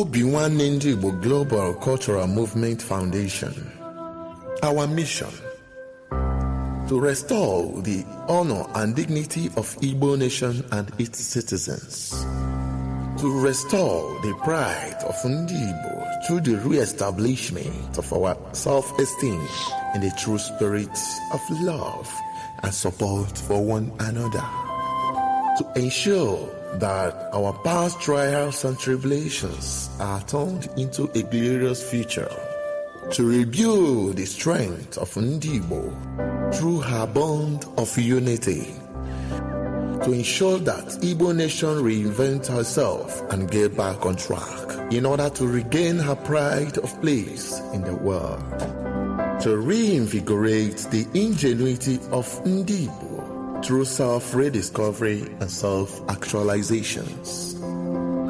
Obinwannem OFU-OBI Global Cultural Movement Foundation. Our mission: to restore the honor and dignity of Igbo nation and its citizens. To restore the pride of Ndi Igbo through the re-establishment of our self-esteem in the true spirit of love and support for one another. To ensure that our past trials and tribulations are turned into a glorious future. To rebuild the strength of Ndi Igbo through her bond of unity. To ensure that Igbo nation reinvent herself and get back on track in order to regain her pride of place in the world. To reinvigorate the ingenuity of Ndi Igbo through self-rediscovery and self-actualizations.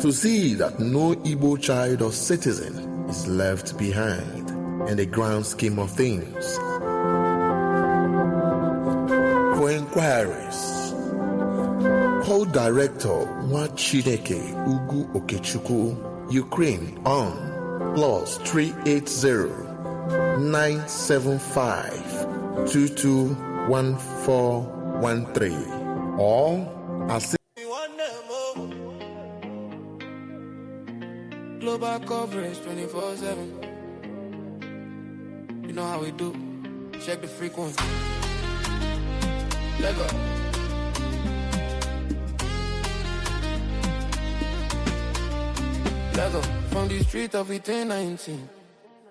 To see that no Igbo child or citizen is left behind in the grand scheme of things. For inquiries, call Director Nwachineke Ugu Okechukwu, Ukraine on +380 975 221413 or global coverage 24/7. You know how we do. Check the frequency. Let go. Let go. From the street of 1819,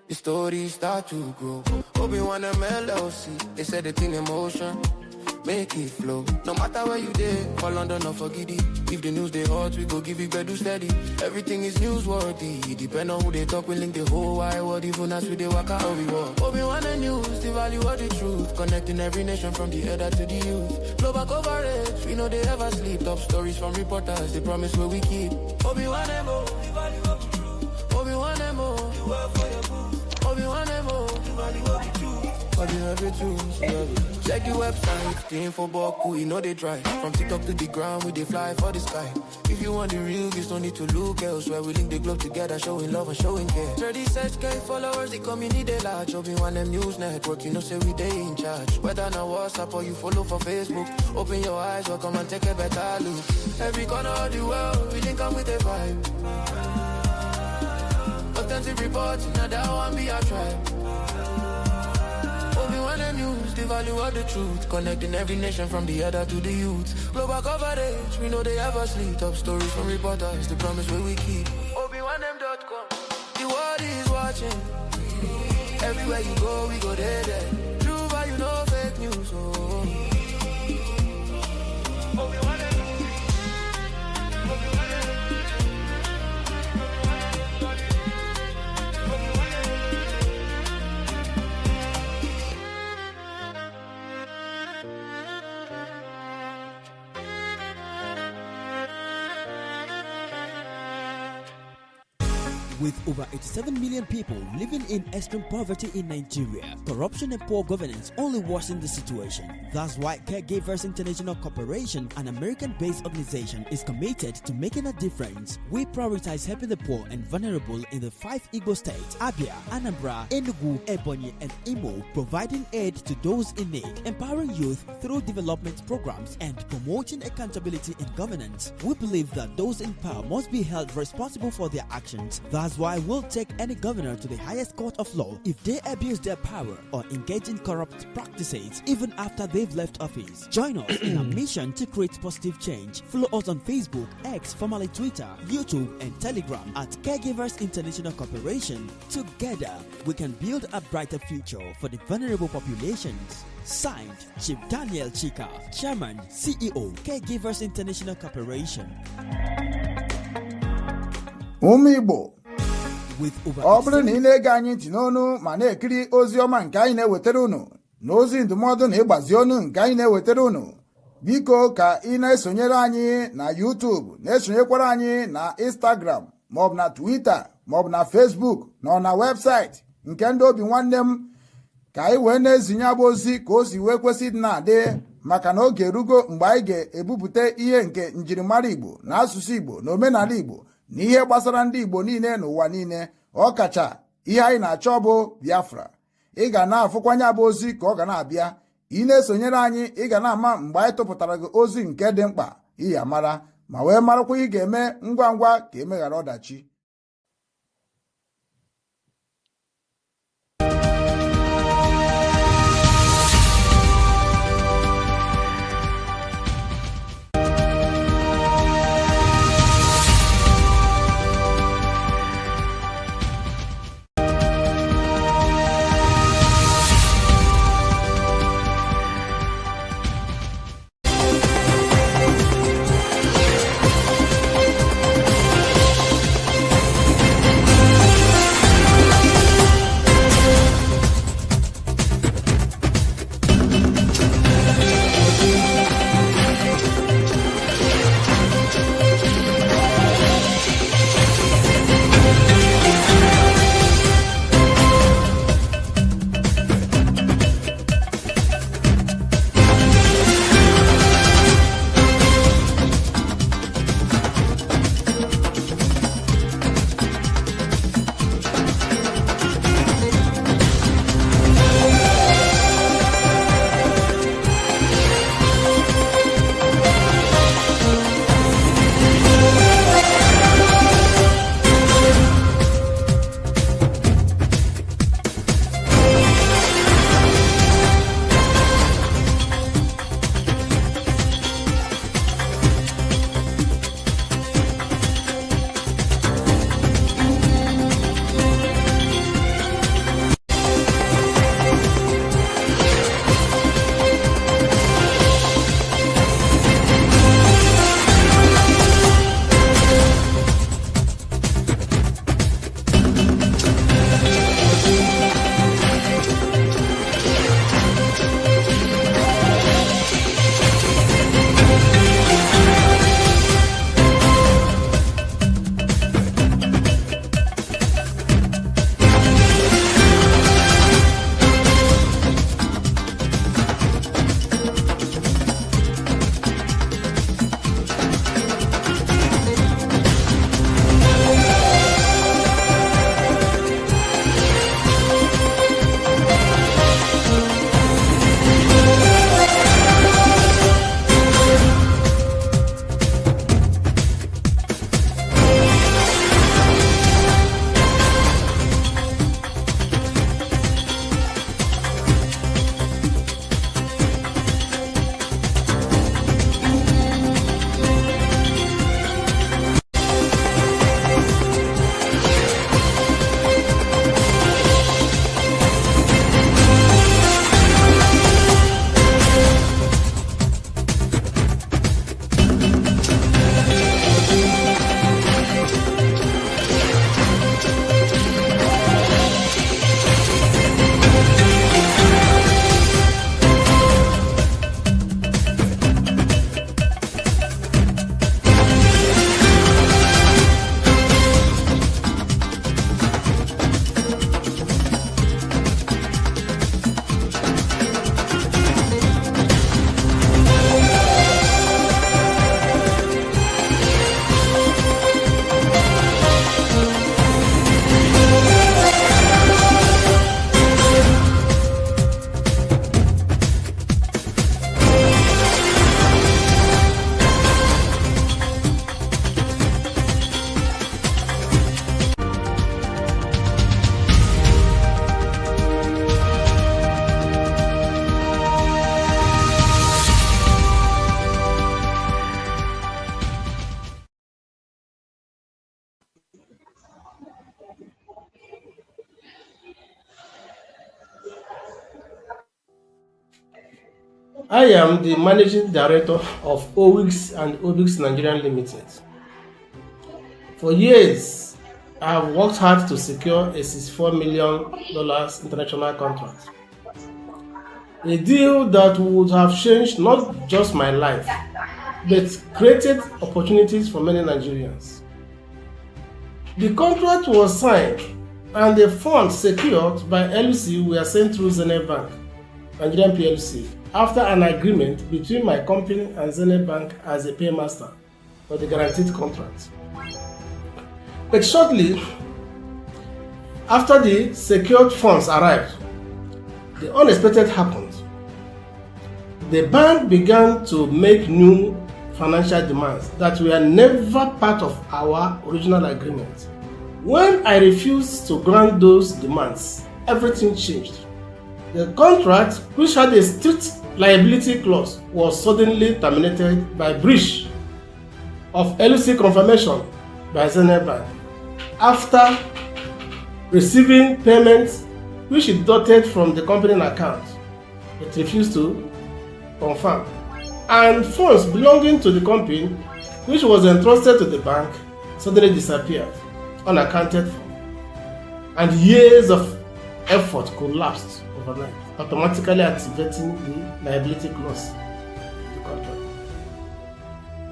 the story start to grow. Obinwannem LLC, they said the thing in motion, make it flow. No matter where you did, for London or for Giddy. If the news they hot, we go give you bedu steady. Everything is newsworthy. Depend on who they talk, we link the whole wide world. Even as we they walk out, we walk. Obinwannem News, the value of the truth. Connecting every nation from the elder to the youth. Global coverage, we know they ever sleep. Top stories from reporters, they promise where we keep. Obinwannem, the value of the truth. Obinwannem, the world for your booth. Obinwannem, the value of the truth. Check the website, the info boku, you know they try. From TikTok to the ground, we they fly for the sky. If you want the real, you don't need to look elsewhere. We link the globe together, showing love and showing care. 36K followers, the community they large. Obinwannem News Network, you know say we they in charge. Whether on WhatsApp or you follow for Facebook, open your eyes, welcome and take a better look. Every corner of the world, we link up with a vibe. Authentic reports, now that one be our tribe. Obinwannem News, the value of the truth. Connecting every nation from the elder to the youth. Global coverage, we know they ever sleep. Top stories from reporters, the promise where we keep. Obinwannem.com, the world is watching. Everywhere you go, we go there. True value, no fake news. Oh. Obinwannem. With over 87 million people living in extreme poverty in Nigeria, corruption and poor governance only worsen the situation. That's why Caregivers International Corporation, an American-based organization, is committed to making a difference. We prioritize helping the poor and vulnerable in the 5 Igbo states: Abia, Anambra, Enugu, Ebonyi, and Imo, providing aid to those in need, empowering youth through development programs, and promoting accountability in governance. We believe that those in power must be held responsible for their actions. That's why we'll take any governor to the highest court of law if they abuse their power or engage in corrupt practices even after they've left office. Join us in our mission to create positive change. Follow us on Facebook, X, formerly Twitter, YouTube, and Telegram at Caregivers International Corporation. Together, we can build a brighter future for the vulnerable populations. Signed, Chief Daniel Chika, Chairman, CEO, Caregivers International Corporation. Igbo, ọ bụrụ na ị na-ege anyị ntị n'onu ma na-ekiri ozi ọma nke anyị na-ewetara unu na ozi ndụmọdụ na ịgbazi ọnụ nke anyị na-ewetara unu, biko ka ị na-esonyere anyị na YouTube, na-esonyekwara anyị na Instagram maọbụ na Twitter maọbụ na Facebook na na webụsaịtị nke ndị Obinwannem, ka anyị wee na-ezinye abụ ozi ka o si wee kwesị dị na-adị, maka na oge erugo mgbe anyị ga-ebupụta ihe nke njirimara Igbo na asụsụ Igbo na omenala Igbo n'ihe gbasara ndị Igbo niile n'ụwa niile, ọ kacha ihe anyị na-achọ bụ Biafra. Ị ga na-afụkwanye bụ ozi ka ọ ga na-abịa. Ị na-esonyere anyị, ị ga na-ama mgbe anyị tụpụtara gị ozi nke dị mkpa ị ya mara, ma wee marakwa ị ga-eme ngwa ngwa ka emeghara ọdachi. I am the Managing Director of OWIX and OBIX Nigerian Limited. For years, I have worked hard to secure a $64 million international contract. A deal that would have changed not just my life, but created opportunities for many Nigerians. The contract was signed and the funds secured by LC were sent through Zenith Bank, Nigerian PLC, after an agreement between my company and Zenith Bank as a paymaster for the guaranteed contract. But shortly after the secured funds arrived, the unexpected happened. The bank began to make new financial demands that were never part of our original agreement. When I refused to grant those demands, everything changed. The contract, which had a strict liability clause, was suddenly terminated by breach of LC confirmation by Zenith Bank after receiving payments which it deducted from the company account. It refused to confirm, and funds belonging to the company, which was entrusted to the bank, suddenly disappeared, unaccounted for, and years of effort collapsed overnight, automatically activating the liability clause of the contract.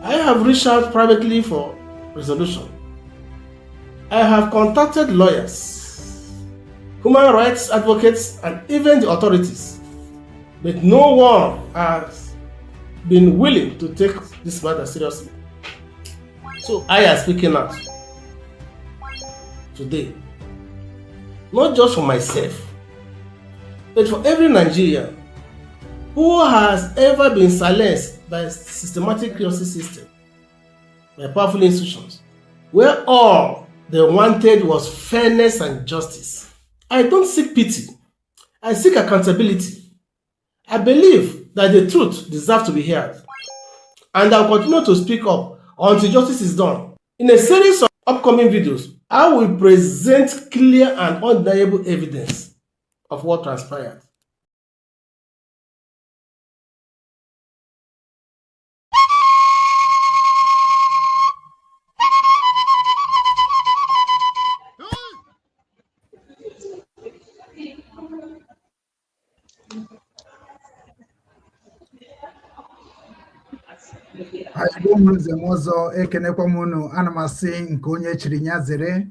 I have reached out privately for resolution. I have contacted lawyers, human rights advocates, and even the authorities, but no one has been willing to take this matter seriously. So I am speaking out today, not just for myself, but for every Nigerian who has ever been silenced by a systematic justice system, by powerful institutions, where all they wanted was fairness and justice. I don't seek pity, I seek accountability. I believe that the truth deserves to be heard, and I'll continue to speak up until justice is done. In a series of upcoming videos, I will present clear and undeniable evidence of what transpired. Ọzọ ekenekwa m unu, ana m asị nke onye chiri nya zere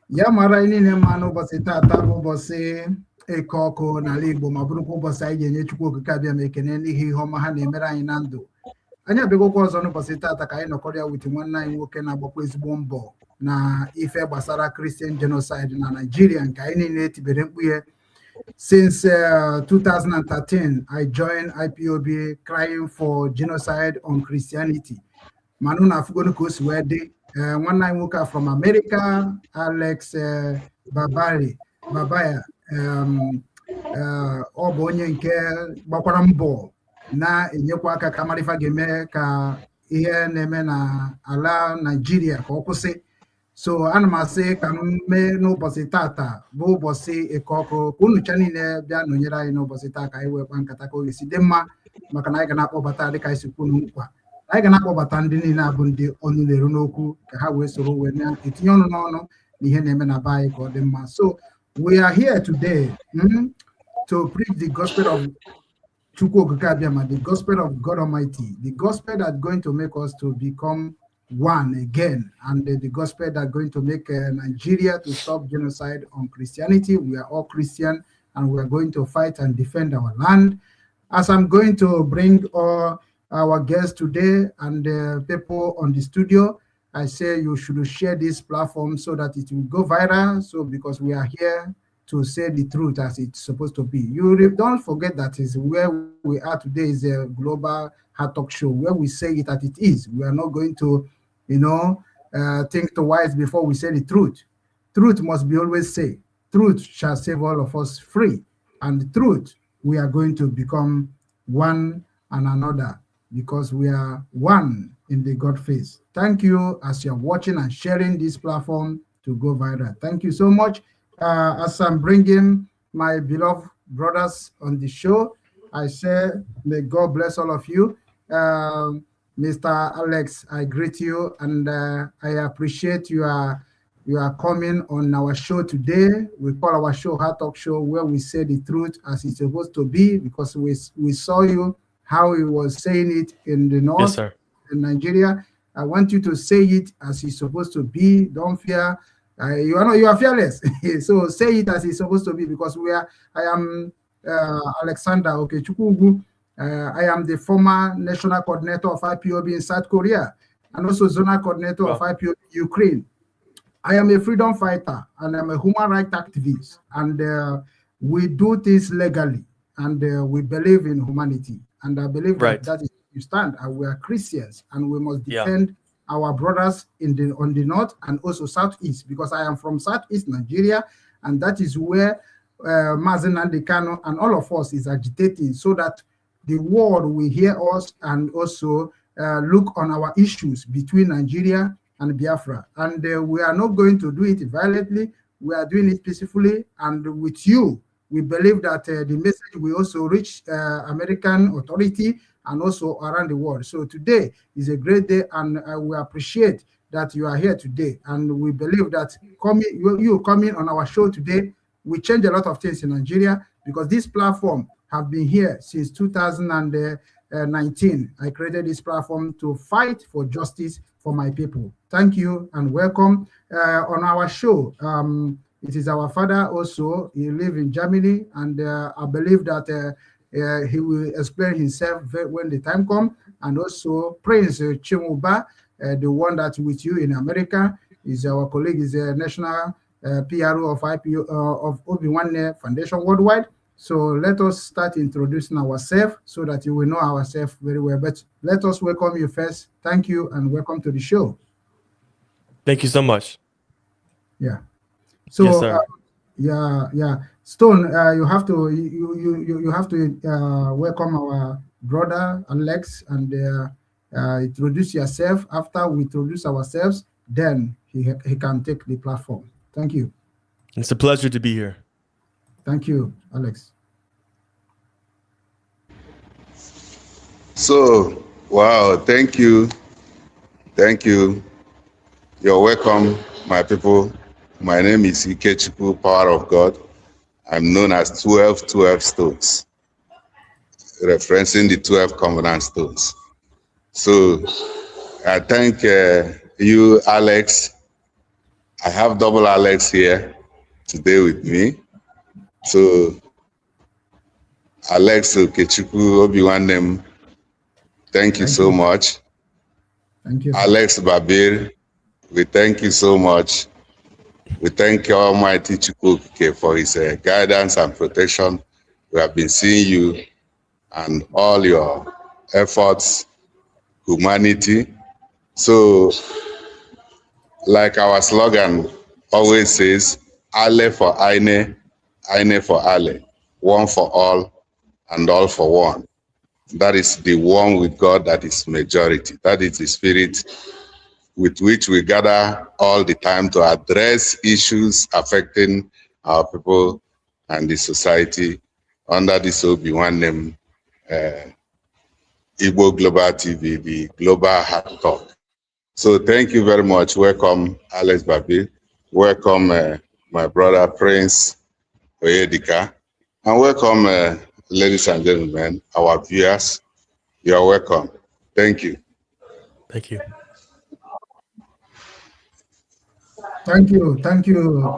ya mara anyị niile mma n'ụbọchị taata bụ ụbọchị Eke Oku n'ala Igbo, ma bụrụkwa ụbọchị anyị ga-enye Chukwu Okike abịa ma ekene n'ihi ihe ọma ha na-emere anyị na ndụ. Anyị abịagokwa ọzọ n'ụbọchị taata ka anyị nọkọrọ ya wit nwanne anyị nwoke na-agbakwa ezigbo mbọ na ife gbasara Christian genocide na Nigeria, nke anyị niile etibere mkpu ya. Since 2013, I joined IPOB crying for genocide on Christianity. Manu na fugonu kosi wede one night woke up from America, Alex Barbir, ọ bụ onye nke gbakwara mbọ na enyekwa aka ka marifa ga-eme ka ihe na-eme na ala Nigeria ka ọ kwụsị. So ana m asị ka m mee n'ụbọchị tata bụ ụbọchị Eke Oku, ka unu cha niile bịa nọnyere anyị n'ụbọchị taa ka anyị wee kpa nkata ka ọ ga-esi dị mma, maka na anyị ga na-akpọbata dịka anyị si kwuo nkwa. Anyị ga na-akpọbata ndị niile abụ ndị ọnụ na-eru n'okwu ka ha wee soro wee na-etinye ọnụ n'ọnụ na ihe na-eme na be anyị ka ọ dị mma. So we are here today to preach the gospel of Chukwu Okike Abiama, the gospel of God Almighty, the gospel that's going to make us to become one again, and the gospel that's going to make Nigeria to stop genocide on Christianity. We are all Christian, and we are going to fight and defend our land. As I'm going to bring all our guests today and the people on the studio, I say you should share this platform so that it will go viral. So because we are here to say the truth as it's supposed to be. You don't forget that is where we are today is a global hard talk show where we say it as it is. We are not going to, think twice before we say the truth. Truth must be always said. Truth shall save all of us free. And the truth, we are going to become one and another because we are one in the God face. Thank you as you're watching and sharing this platform to go viral. Thank you so much. As I'm bringing my beloved brothers on the show, I say, may God bless all of you. Mr. Alex, I greet you, and I appreciate you are coming on our show today. We call our show Hard Talk Show, where we say the truth as it's supposed to be, because we saw you how he was saying it in the north, yes, sir, in Nigeria. I want you to say it as it's supposed to be. Don't fear. You are fearless. So say it as it's supposed to be, because I am Alexander Okechukwu. I am the former national coordinator of IPOB in South Korea, and also zonal coordinator of IPOB Ukraine. I am a freedom fighter and I'm a human rights activist, and we do this legally, and we believe in humanity, and I believe that is you stand, and we are Christians, and we must defend our brothers on the north and also southeast, because I am from southeast Nigeria, and that is where Mazen Kano and all of us is agitating, so that the world will hear us and also look on our issues between Nigeria and Biafra. And we are not going to do it violently. We are doing it peacefully. And with you, we believe that the message will also reach American authority and also around the world. So today is a great day, and we appreciate that you are here today. And we believe that you coming on our show today will change a lot of things in Nigeria, because this platform have been here since 2019. I created this platform to fight for justice for my people. Thank you and welcome on our show. It is our father also. He lives in Germany, and I believe that he will explain himself when the time comes. And also Prince Chimuba, the one that's with you in America, is our colleague, is a national PRO of Obinwannem Foundation Worldwide. So let us start introducing ourselves so that you will know ourselves very well. But let us welcome you first. Thank you and welcome to the show. Thank you so much. Yeah. So yes, sir. Yeah. Stone, you have to welcome our brother Alex and introduce yourself. After we introduce ourselves, then he can take the platform. Thank you. It's a pleasure to be here. Thank you, Alex. So, wow, thank you. Thank you. You're welcome, my people. My name is Eke Oku, Power of God. I'm known as 12 stones, referencing the 12 covenant stones. So, I thank you, Alex. I have double Alex here today with me. So, Alex Okechukwu Obinwannem, thank you so much. Thank you. Alex Barbir, we thank you so much. We thank Almighty Chukwu for his guidance and protection. We have been seeing you and all your efforts, humanity. So, like our slogan always says, Ale for Aine, Aine for Ale, one for all, and all for one. That is the one with God that is majority. That is the spirit with which we gather all the time to address issues affecting our people and the society under this Obinwannem Igbo Global TV, the Global Heart Talk. So thank you very much. Welcome, Alex Barbir. Welcome, my brother, Prince Oyedika. And welcome, ladies and gentlemen, our viewers. You are welcome. Thank you. Thank you. Thank you,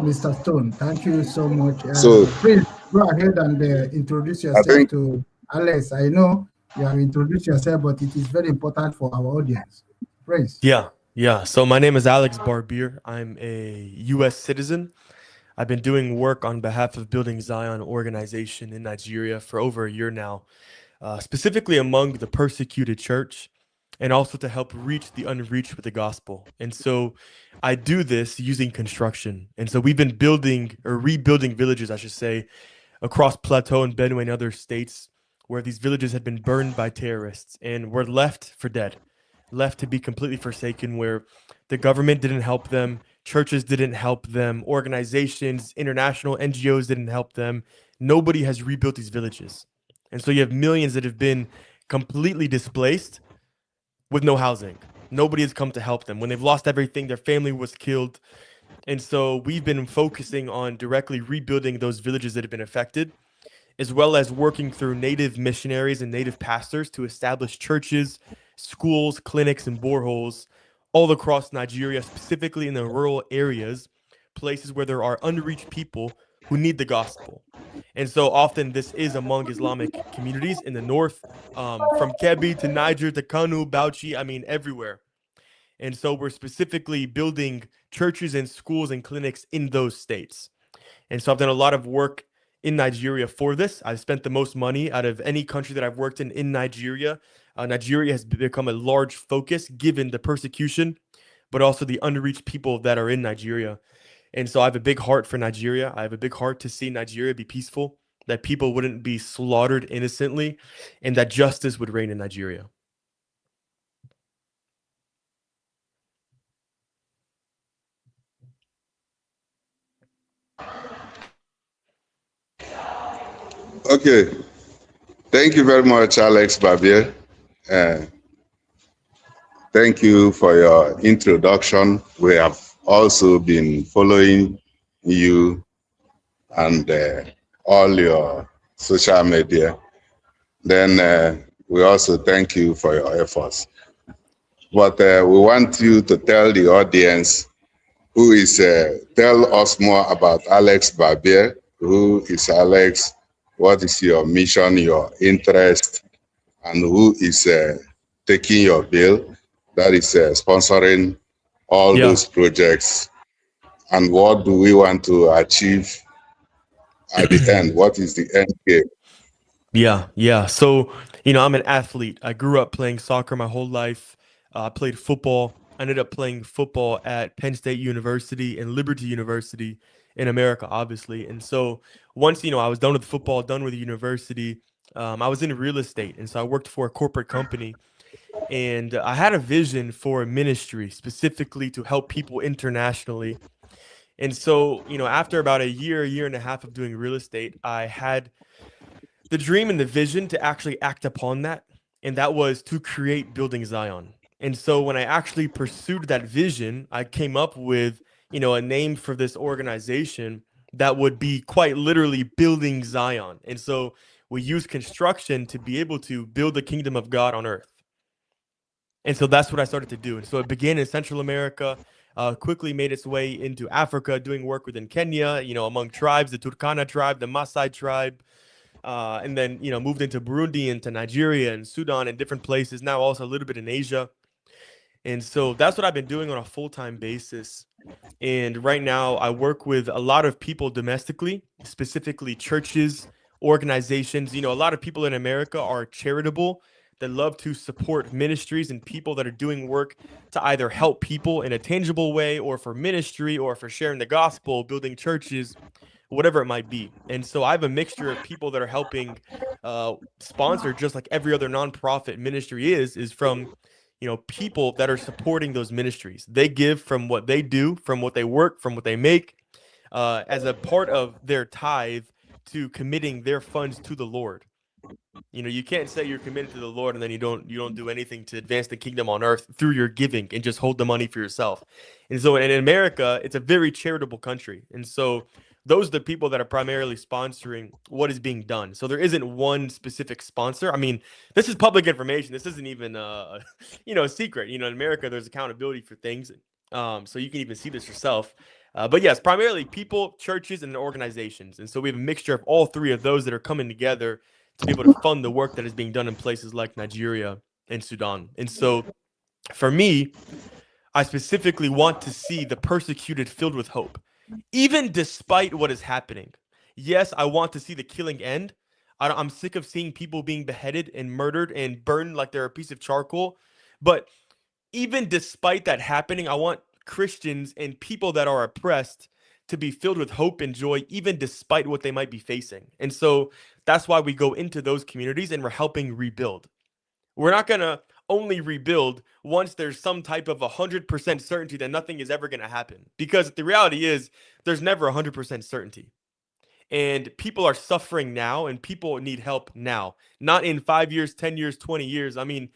Mr. Stone. Thank you so much. So, please go ahead and introduce yourself to Alex. I know you have introduced yourself, but it is very important for our audience. Praise. Yeah. So my name is Alex Barbir. I'm a U.S. citizen. I've been doing work on behalf of Building Zion organization in Nigeria for over a year now, specifically among the persecuted church, and also to help reach the unreached with the gospel. And so I do this using construction. And so we've been building or rebuilding villages, I should say, across Plateau and Benue and other states where these villages had been burned by terrorists and were left for dead, left to be completely forsaken, where the government didn't help them, churches didn't help them, organizations, international NGOs didn't help them. Nobody has rebuilt these villages. And so you have millions that have been completely displaced with no housing. Nobody has come to help them. When they've lost everything, their family was killed. And so we've been focusing on directly rebuilding those villages that have been affected, as well as working through native missionaries and native pastors to establish churches, schools, clinics, and boreholes all across Nigeria, specifically in the rural areas, places where there are unreached people who need the gospel. And so often this is among Islamic communities in the north, from Kebbi to Niger to Kano, Bauchi, I mean, everywhere. And so we're specifically building churches and schools and clinics in those states. And so I've done a lot of work in Nigeria for this. I've spent the most money out of any country that I've worked in Nigeria. Nigeria has become a large focus given the persecution, but also the unreached people that are in Nigeria. And so I have a big heart for Nigeria. I have a big heart to see Nigeria be peaceful, that people wouldn't be slaughtered innocently, and that justice would reign in Nigeria. Okay. Thank you very much, Alex Barbir. Thank you for your introduction. We have also been following you and all your social media. Then we also thank you for your efforts. But we want you to tell the audience tell us more about Alex Barbir. Who is Alex? What is your mission, your interest, and who is taking your bill, that is sponsoring all those projects, and what do we want to achieve at the end? What is the end game? Yeah. So, I'm an athlete. I grew up playing soccer my whole life. I played football. I ended up playing football at Penn State University and Liberty University in America, obviously. And so once, I was done with football, done with university, I was in real estate. And so I worked for a corporate company. And I had a vision for a ministry specifically to help people internationally. And so, after about a year and a half of doing real estate, I had the dream and the vision to actually act upon that. And that was to create Building Zion. And so when I actually pursued that vision, I came up with, a name for this organization that would be quite literally Building Zion. And so we use construction to be able to build the kingdom of God on earth. And so that's what I started to do. And so it began in Central America, quickly made its way into Africa, doing work within Kenya, among tribes, the Turkana tribe, the Maasai tribe, and then, moved into Burundi, into Nigeria and Sudan and different places, now also a little bit in Asia. And so that's what I've been doing on a full-time basis. And right now I work with a lot of people domestically, specifically churches, organizations. A lot of people in America are charitable, that love to support ministries and people that are doing work to either help people in a tangible way or for ministry or for sharing the gospel, building churches, whatever it might be. And so I have a mixture of people that are helping sponsor, just like every other nonprofit ministry is from, people that are supporting those ministries. They give from what they do, from what they work, from what they make, as a part of their tithe to committing their funds to the Lord. You can't say you're committed to the Lord and then you don't do anything to advance the kingdom on earth through your giving and just hold the money for yourself. And so in America, it's a very charitable country. And so those are the people that are primarily sponsoring what is being done. So there isn't one specific sponsor. I mean, this is public information. This isn't even a secret. In America, there's accountability for things. So you can even see this yourself. But yes, primarily people, churches, and organizations. And so we have a mixture of all three of those that are coming together to be able to fund the work that is being done in places like Nigeria and Sudan. And so for me, I specifically want to see the persecuted filled with hope, even despite what is happening. Yes, I want to see the killing end. I'm sick of seeing people being beheaded and murdered and burned like they're a piece of charcoal. But even despite that happening, I want Christians and people that are oppressed to be filled with hope and joy, even despite what they might be facing. And so that's why we go into those communities and we're helping rebuild. We're not going to only rebuild once there's some type of 100% certainty that nothing is ever going to happen. Because the reality is there's never 100% certainty. And people are suffering now and people need help now, not in 5 years, 10 years, 20 years. I mean,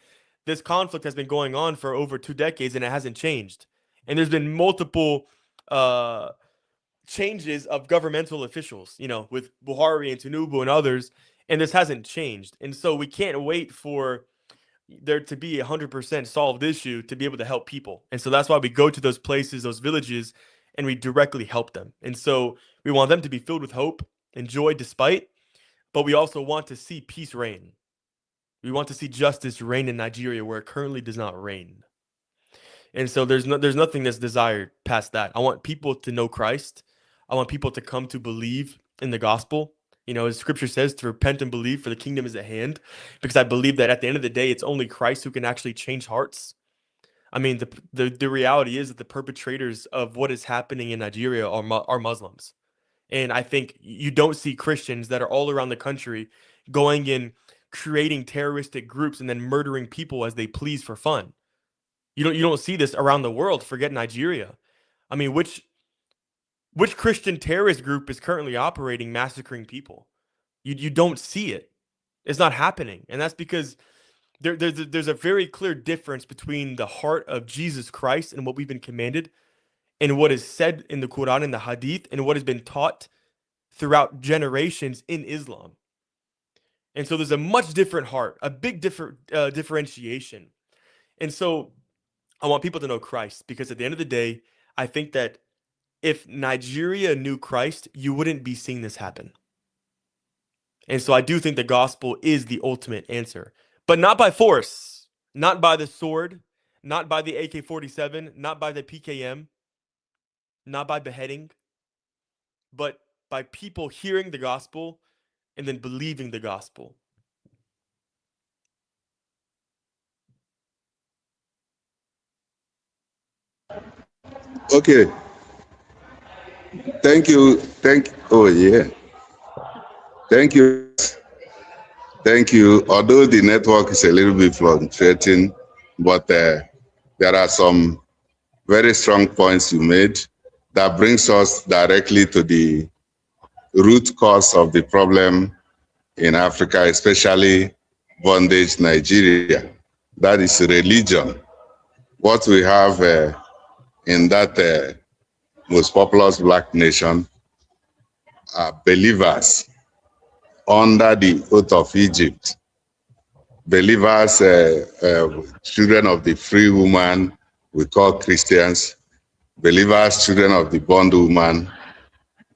this conflict has been going on for over 2 decades and it hasn't changed. And there's been multiple changes of governmental officials, with Buhari and Tinubu and others, and this hasn't changed. And so we can't wait for there to be 100% solved issue to be able to help people. And so that's why we go to those places, those villages, and we directly help them. And so we want them to be filled with hope and joy despite, but we also want to see peace reign. We want to see justice reign in Nigeria where it currently does not reign. And so there's nothing that's desired past that. I want people to know Christ. I want people to come to believe in the gospel. You know, as scripture says, to repent and believe, for the kingdom is at hand, because I believe that at the end of the day, it's only Christ who can actually change hearts. I mean, the reality is that the perpetrators of what is happening in Nigeria are Muslims. And I think you don't see Christians that are all around the country going in, creating terroristic groups and then murdering people as they please for fun. You don't see this around the world. Forget Nigeria. I mean, which Christian terrorist group is currently operating, massacring people? You don't see it. It's not happening, and that's because there's a very clear difference between the heart of Jesus Christ and what we've been commanded, and what is said in the Quran and the Hadith, and what has been taught throughout generations in Islam. And so there's a much different heart, a big differentiation. And so I want people to know Christ, because at the end of the day, I think that if Nigeria knew Christ, you wouldn't be seeing this happen. And so I do think the gospel is the ultimate answer, but not by force, not by the sword, not by the AK-47, not by the PKM, not by beheading, but by people hearing the gospel and then believing the gospel. Okay. Thank you. Oh, yeah. Thank you. Thank you. Although the network is a little bit fluctuating, but there are some very strong points you made that brings us directly to the root cause of the problem in Africa, especially bondage Nigeria. That is religion. What we have in that most populous black nation are believers under the oath of Egypt. Believers, children of the free woman, we call Christians. Believers, children of the bondwoman,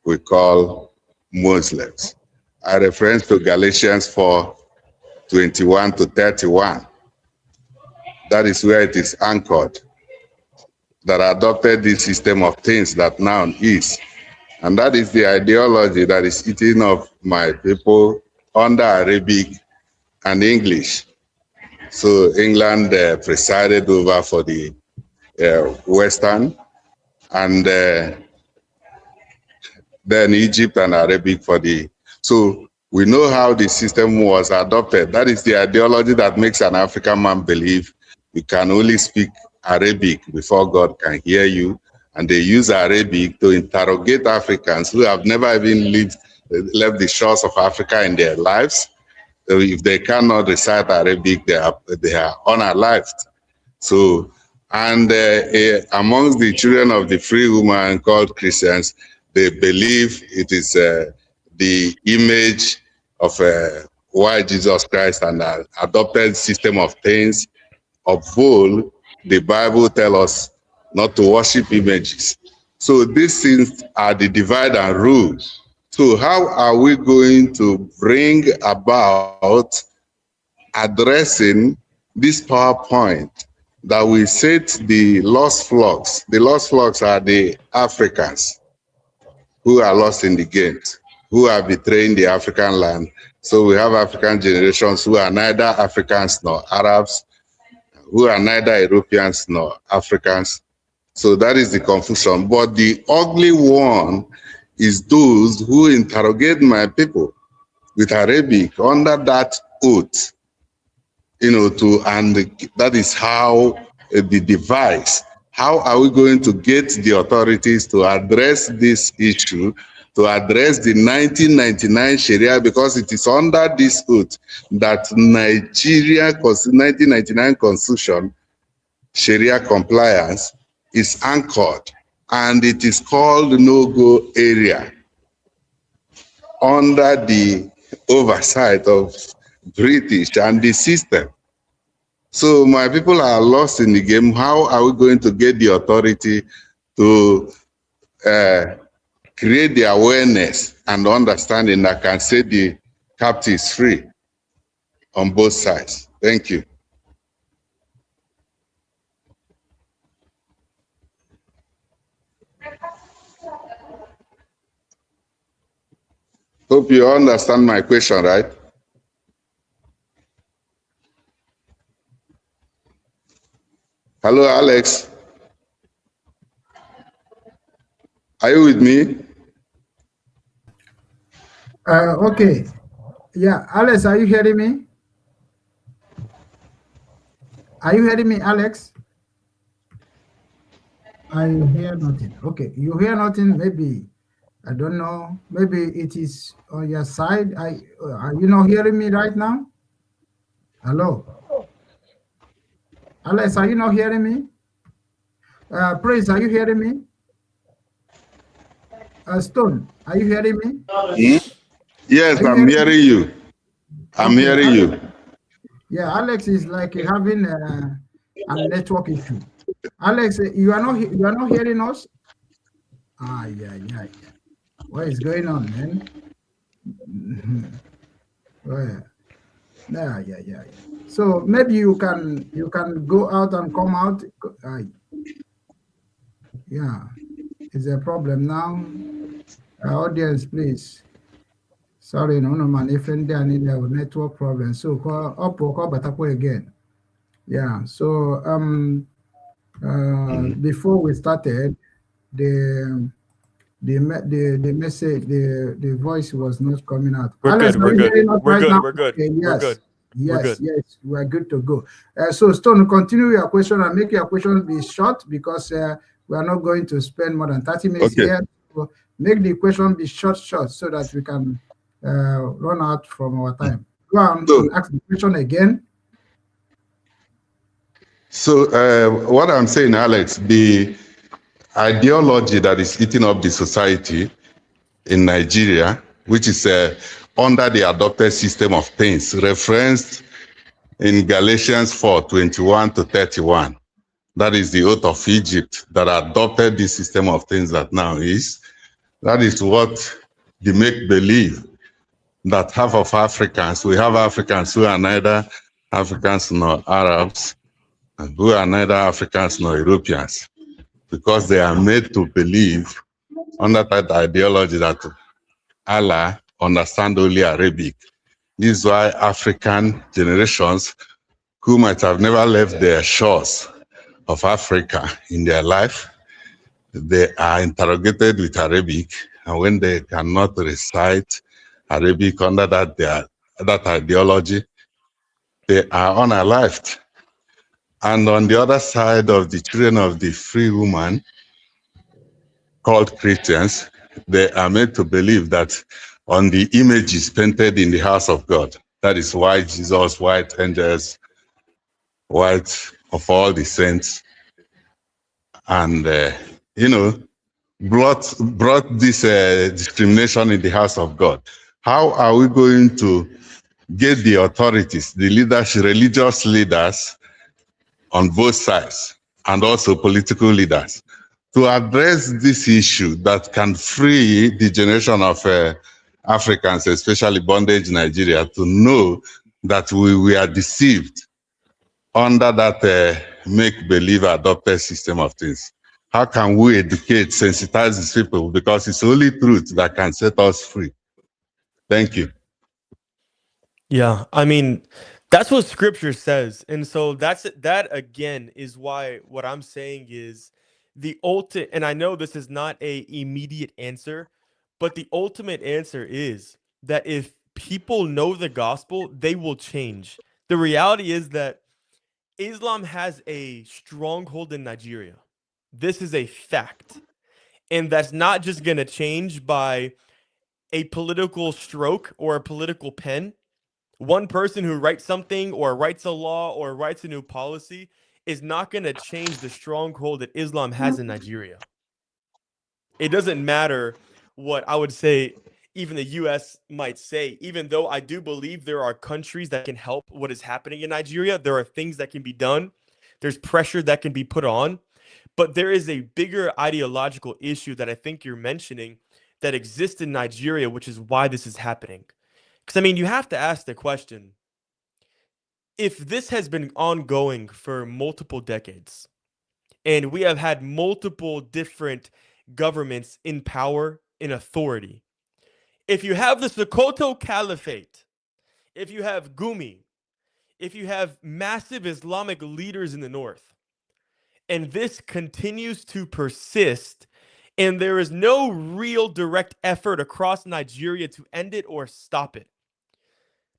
we call Muslims. I reference to Galatians 4:21 to 31. That is where it is anchored, that adopted this system of things that now is. And that is the ideology that is eating up my people under Arabic and English. So England presided over for the Western, and then Egypt and Arabic for the... So we know how the system was adopted. That is the ideology that makes an African man believe you can only speak Arabic before God can hear you. And they use Arabic to interrogate Africans who have never even left the shores of Africa in their lives. If they cannot recite Arabic, they are unalived. So, and amongst the children of the free woman called Christians, they believe it is the image of why Jesus Christ and the adopted system of things of old. The Bible tells us not to worship images. So these things are the divide and rule. So how are we going to bring about addressing this PowerPoint that we set the lost flocks? The lost flocks are the Africans who are lost in the games, who are betraying the African land. So we have African generations who are neither Africans nor Arabs, who are neither Europeans nor Africans. So that is the confusion. But the ugly one is those who interrogate my people with Arabic under that oath, and that is how the device. How are we going to get the authorities to address this issue, to address the 1999 Sharia, because it is under this oath that Nigeria 1999 Constitution, Sharia compliance, is anchored, and it is called no-go area under the oversight of British and the system. So my people are lost in the game. How are we going to get the authority to create the awareness and understanding that can set the captives free on both sides? Thank you. Hope you understand my question, right? Hello, Alex. Are you with me? Okay. Yeah, Alex, are you hearing me? Are you hearing me, Alex? I hear nothing. Okay, you hear nothing. Maybe I don't know. Maybe it is on your side. Are you not hearing me right now? Hello, Alex. Are you not hearing me? Praise, are you hearing me? Stone, are you hearing me? Yes, Are you I'm hearing me? hearing you. I'm Okay, hearing you. yeah, Alex is like having a network issue. Alex, you are not hearing us? Yeah. What is going on, man? Well, yeah. So maybe you can go out and come out. Yeah, is there a problem now? Audience, please. Sorry, no man. If there need a network problem, so call up or call Batapo again. Yeah. So before we started, the the message, the voice was not coming out. We're Alex, good. are We're you good. hearing us We're right good. now? We're good. Okay, We're good. We're good. yes, we are good to go. So Stone, continue your question and make your question be short because we are not going to spend more than 30 minutes Okay. here. So make the question be short, so that we can run out from our time. Go on and ask the question again. So what I'm saying, Alex, the ideology that is eating up the society in Nigeria, which is under the adopted system of things, referenced in Galatians 4:21 to 31. That is the oath of Egypt that adopted this system of things that now is. That is what the make-believe that half of Africans, we have Africans who are neither Africans nor Arabs, and who are neither Africans nor Europeans, because they are made to believe under that ideology that Allah understands only Arabic. This is why African generations who might have never left their shores of Africa in their life, they are interrogated with Arabic, and when they cannot recite Arabic under that ideology, they are unalived. And on the other side of the children of the free woman, called Christians, they are made to believe that on the images painted in the house of God, that is white Jesus, white angels, white of all the saints, and brought this discrimination in the house of God. How are we going to get the authorities, the leadership, religious leaders on both sides, and also political leaders, to address this issue that can free the generation of Africans, especially bondage Nigeria, to know that we are deceived under that make-believe adopted system of things? How can we educate, sensitize these people? Because it's only truth that can set us free. Thank you. Yeah, I mean, that's what scripture says. And so that again is why what I'm saying is the ultimate, and I know this is not a immediate answer, but the ultimate answer is that if people know the gospel, they will change. The reality is that Islam has a stronghold in Nigeria. This is a fact. And that's not just going to change by a political stroke or a political pen. One person who writes something or writes a law or writes a new policy is not going to change the stronghold that Islam has in Nigeria. It doesn't matter what I would say even the US might say, even though I do believe there are countries that can help what is happening in Nigeria. There are things that can be done. There's pressure that can be put on. But there is a bigger ideological issue that I think you're mentioning that exists in Nigeria, which is why this is happening. Because, I mean, you have to ask the question, if this has been ongoing for multiple decades, and we have had multiple different governments in power, in authority, If you have the Sokoto Caliphate, if you have Gumi, if you have massive Islamic leaders in the north, and this continues to persist, and there is no real direct effort across Nigeria to end it or stop it,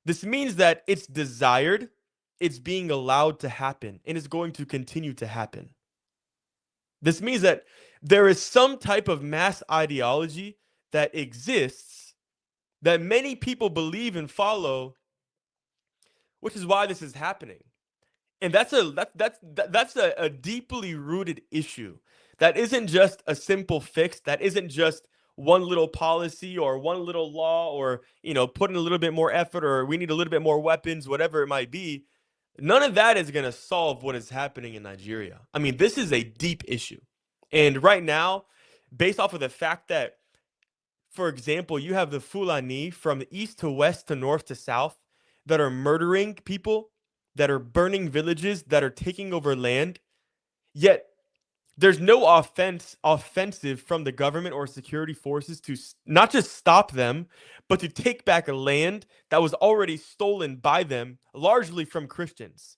this means that it's desired, it's being allowed to happen, and it's going to continue to happen. This means that there is some type of mass ideology that exists that many people believe and follow, which is why this is happening. And that's a deeply rooted issue. That isn't just a simple fix. That isn't just one little policy or one little law or, putting a little bit more effort or we need a little bit more weapons, whatever it might be. None of that is going to solve what is happening in Nigeria. I mean, this is a deep issue. And right now, based off of the fact that, for example, you have the Fulani from east to west to north to south that are murdering people, that are burning villages, that are taking over land, yet there's no offensive from the government or security forces to not just stop them, but to take back a land that was already stolen by them, largely from Christians.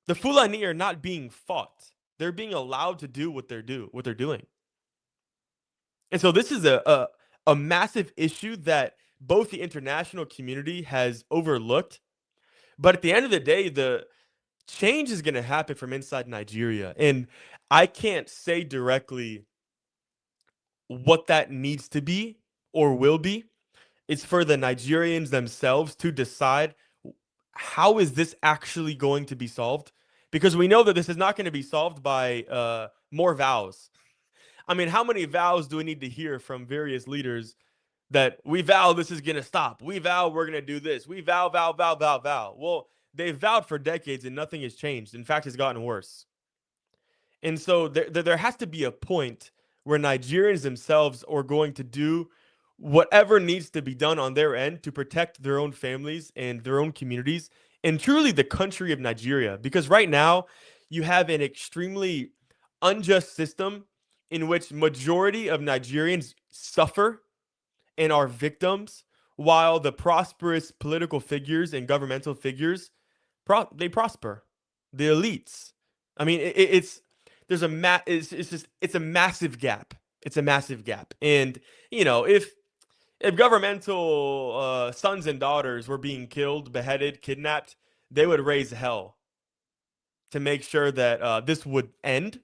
The Fulani are not being fought. They're being allowed to do what they're doing. And so this is a massive issue that both the international community has overlooked. But at the end of the day, the change is going to happen from inside Nigeria. And I can't say directly what that needs to be or will be. It's for the Nigerians themselves to decide how is this actually going to be solved? Because we know that this is not going to be solved by more vows. I mean, how many vows do we need to hear from various leaders that we vow this is going to stop? We vow we're going to do this. We vow. Well, they've vowed for decades and nothing has changed. In fact, it's gotten worse. And so there has to be a point where Nigerians themselves are going to do whatever needs to be done on their end to protect their own families and their own communities and truly the country of Nigeria. Because right now you have an extremely unjust system in which majority of Nigerians suffer and are victims, while the prosperous political figures and governmental figures, they prosper. The elites. I mean, it's a massive gap. It's a massive gap. And if governmental sons and daughters were being killed, beheaded, kidnapped, they would raise hell to make sure that this would end,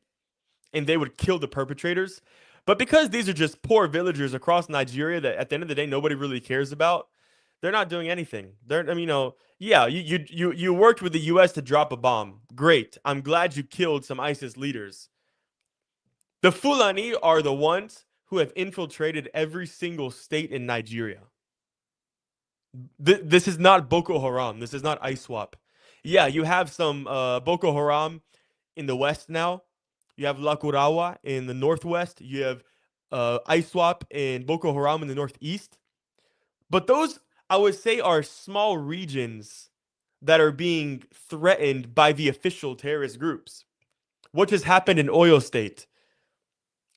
and they would kill the perpetrators. But because these are just poor villagers across Nigeria that at the end of the day nobody really cares about, they're not doing anything. You worked with the U.S. to drop a bomb. Great. I'm glad you killed some ISIS leaders. The Fulani are the ones who have infiltrated every single state in Nigeria. This is not Boko Haram. This is not ISWAP. Yeah, you have some Boko Haram in the west now. You have Lakurawa in the northwest. You have ISWAP and Boko Haram in the northeast. But those, I would say, are small regions that are being threatened by the official terrorist groups. What just happened in Oyo State?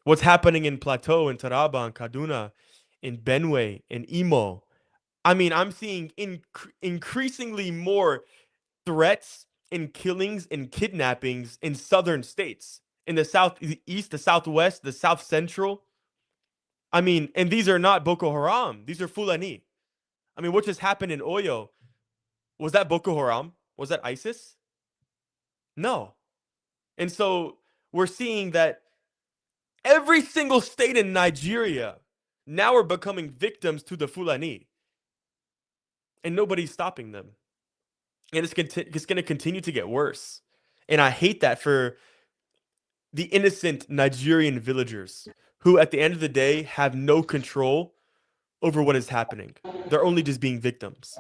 What's happening in Plateau, in Taraba, in Kaduna, in Benue, in Imo? I mean, I'm seeing increasingly more threats and killings and kidnappings in southern states. In the southeast, the southwest, the south central. I mean, and these are not Boko Haram. These are Fulani. I mean, what just happened in Oyo? Was that Boko Haram? Was that ISIS? No. And so we're seeing that every single state in Nigeria now are becoming victims to the Fulani. And nobody's stopping them. And it's going to continue to get worse. And I hate that for the innocent Nigerian villagers who at the end of the day have no control over what is happening. They're only just being victims.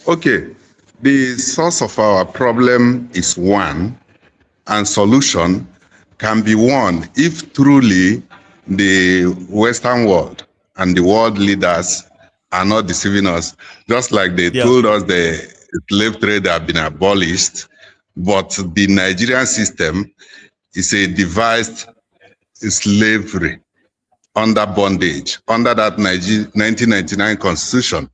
Okay, the source of our problem is one, and solution can be one if truly the Western world and the world leaders are not deceiving us, just like they told us the slave trade have been abolished, but the Nigerian system is a devised slavery. under bondage, under that 1999 constitution.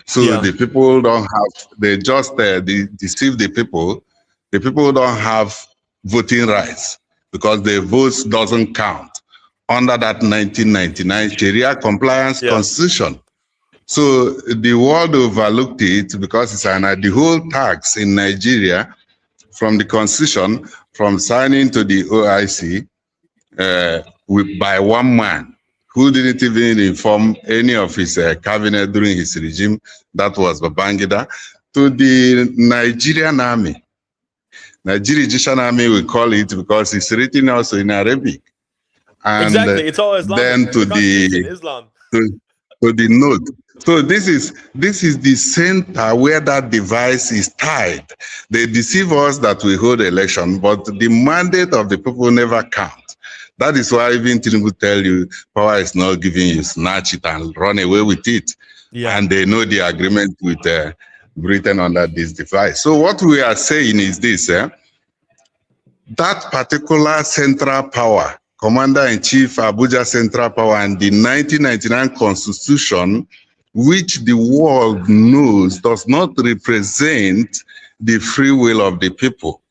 So the people don't have, they just they deceive the people. The people don't have voting rights because their votes doesn't count under that 1999 Sharia compliance constitution. So the world overlooked it because it's the whole tax in Nigeria from the constitution, from signing to the OIC by one man who didn't even inform any of his cabinet during his regime, that was Babangida, to the Nigerian army. Nigerian Egyptian army, we call it because it's written also in Arabic. And exactly, it's all Islamic. Then to Islam. To the node. So this is the center where that device is tied. They deceive us that we hold election, but the mandate of the people never count. That is why even Tinubu tell you power is not giving you, snatch it and run away with it. And they know the agreement with Britain under this device. So what we are saying is this, that particular central power, Commander-in-Chief Abuja Central Power, and the 1999 Constitution, which the world knows does not represent the free will of the people.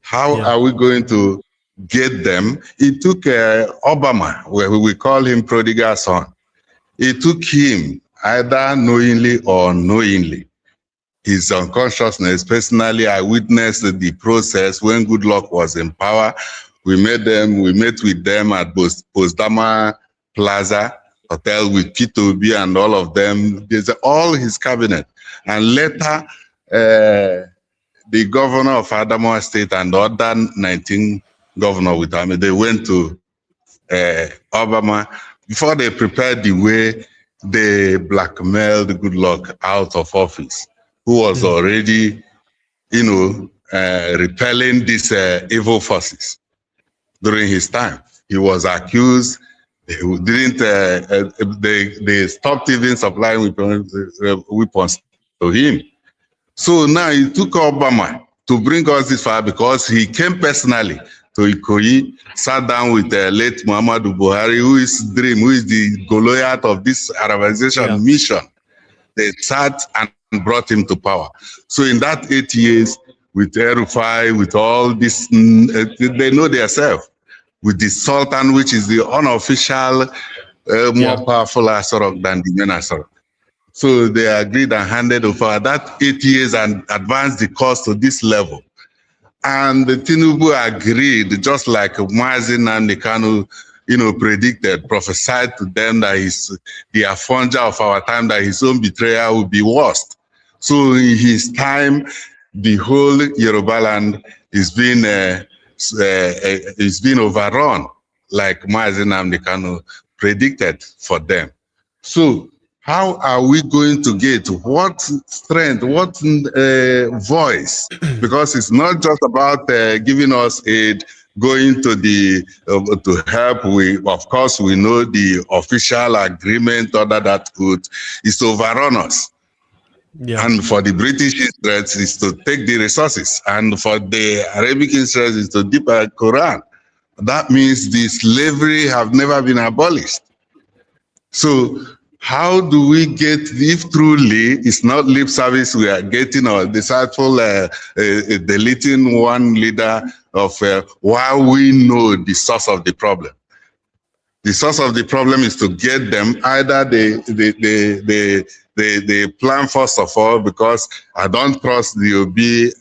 How are we going to get them? It took Obama, where we call him prodigal son. It took him either knowingly or unknowingly. His unconsciousness, personally, I witnessed the process when Goodluck was in power. We met with them at Postdama Plaza Hotel with Peter Obi and all of them. There's all his cabinet. And later, the governor of Adamawa State and the other 19 governors with him, they went to Obama. Before they prepared the way, they blackmailed Goodluck out of office, who was already, repelling these evil forces. During his time, he was accused. They stopped even supplying weapons to him. So now it took Obama to bring us this far because he came personally to Ikoyi, sat down with late Muhammadu Buhari, who is the Goliath of this Arabization mission. They sat and brought him to power. So in that 8 years, with El-Rufai, with all this, they know themselves. With the Sultan, which is the unofficial, more powerful Asorok than the main Asorok. So they agreed and handed over that 8 years and advanced the cause to this level. And the Tinubu agreed, just like Mazi Nnamdi Kanu, predicted, prophesied to them that the Afonja of our time, that his own betrayal would be worst. So in his time, the whole Yoruba land is being overrun, like Mazi Nnamdi Kanu predicted for them. So how are we going to get what strength, what voice? Because it's not just about giving us aid, going to to help. Of course, we know the official agreement under that code is to overrun us. And for the British interest is to take the resources, and for the Arabic interest is to dip the Quran. That means the slavery have never been abolished. So how do we get, if truly it's not lip service we are getting, or disciple deleting one leader of while we know the source of the problem? The source of the problem is to get them either they plan first of all, because I don't trust the Obi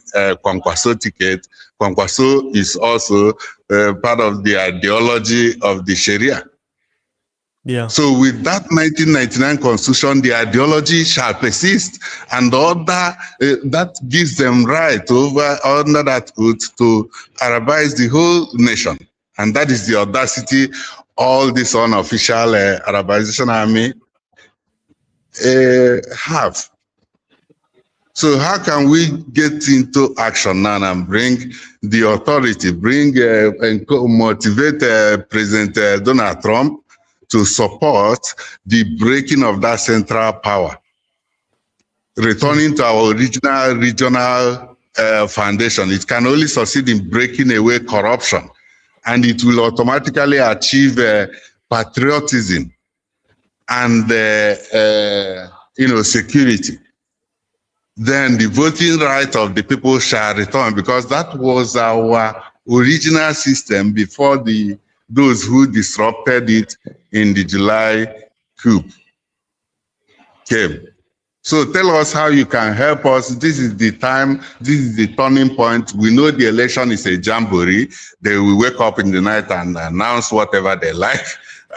Kwankwaso ticket. Kwankwaso is also part of the ideology of the Sharia. So with that 1999 constitution, the ideology shall persist, and that gives them right under that code to Arabize the whole nation. And that is the audacity all this unofficial Arabization army have. So how can we get into action now and bring the authority, and motivate President Donald Trump to support the breaking of that central power, returning to our original regional foundation? It can only succeed in breaking away corruption, and it will automatically achieve patriotism, and security, then the voting right of the people shall return, because that was our original system before those who disrupted it in the July coup came. So tell us how you can help us. This is the time, this is the turning point. We know the election is a jamboree. They will wake up in the night and announce whatever they like,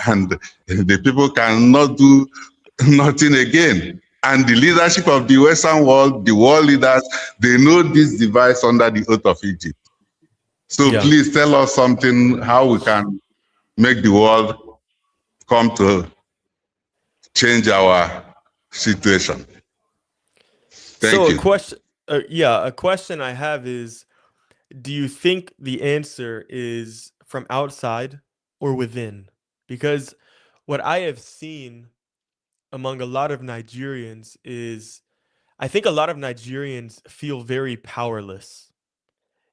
and the people cannot do nothing again. And the leadership of the Western world, the world leaders, they know this device under the oath of Egypt. So please tell us something, how we can make the world come to change our situation. Thank you. A question I have is, do you think the answer is from outside or within? Because what I have seen among a lot of Nigerians is, I think a lot of Nigerians feel very powerless.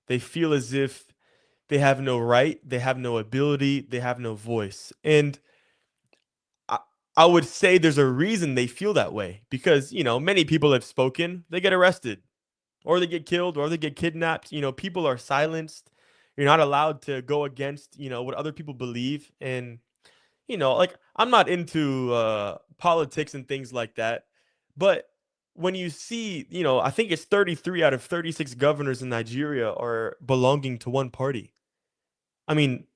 They feel as if they have no right, they have no ability, they have no voice. And I would say there's a reason they feel that way, because, many people have spoken, they get arrested, or they get killed, or they get kidnapped. People are silenced. You're not allowed to go against, what other people believe. And, I'm not into politics and things like that. But when you see, I think it's 33 out of 36 governors in Nigeria are belonging to one party. I mean,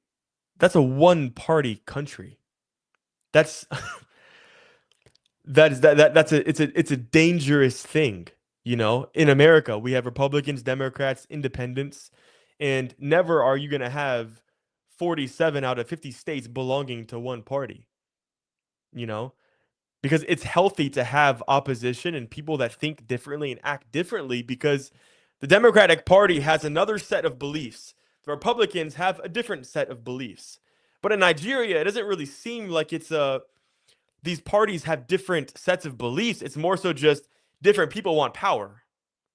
that's a one-party country. That's it's a dangerous thing. In America, we have Republicans, Democrats, independents, and never are you going to have 47 out of 50 states belonging to one party, because it's healthy to have opposition and people that think differently and act differently, because the Democratic Party has another set of beliefs. The Republicans have a different set of beliefs. But in Nigeria, it doesn't really seem like it's these parties have different sets of beliefs. It's more so just different people want power.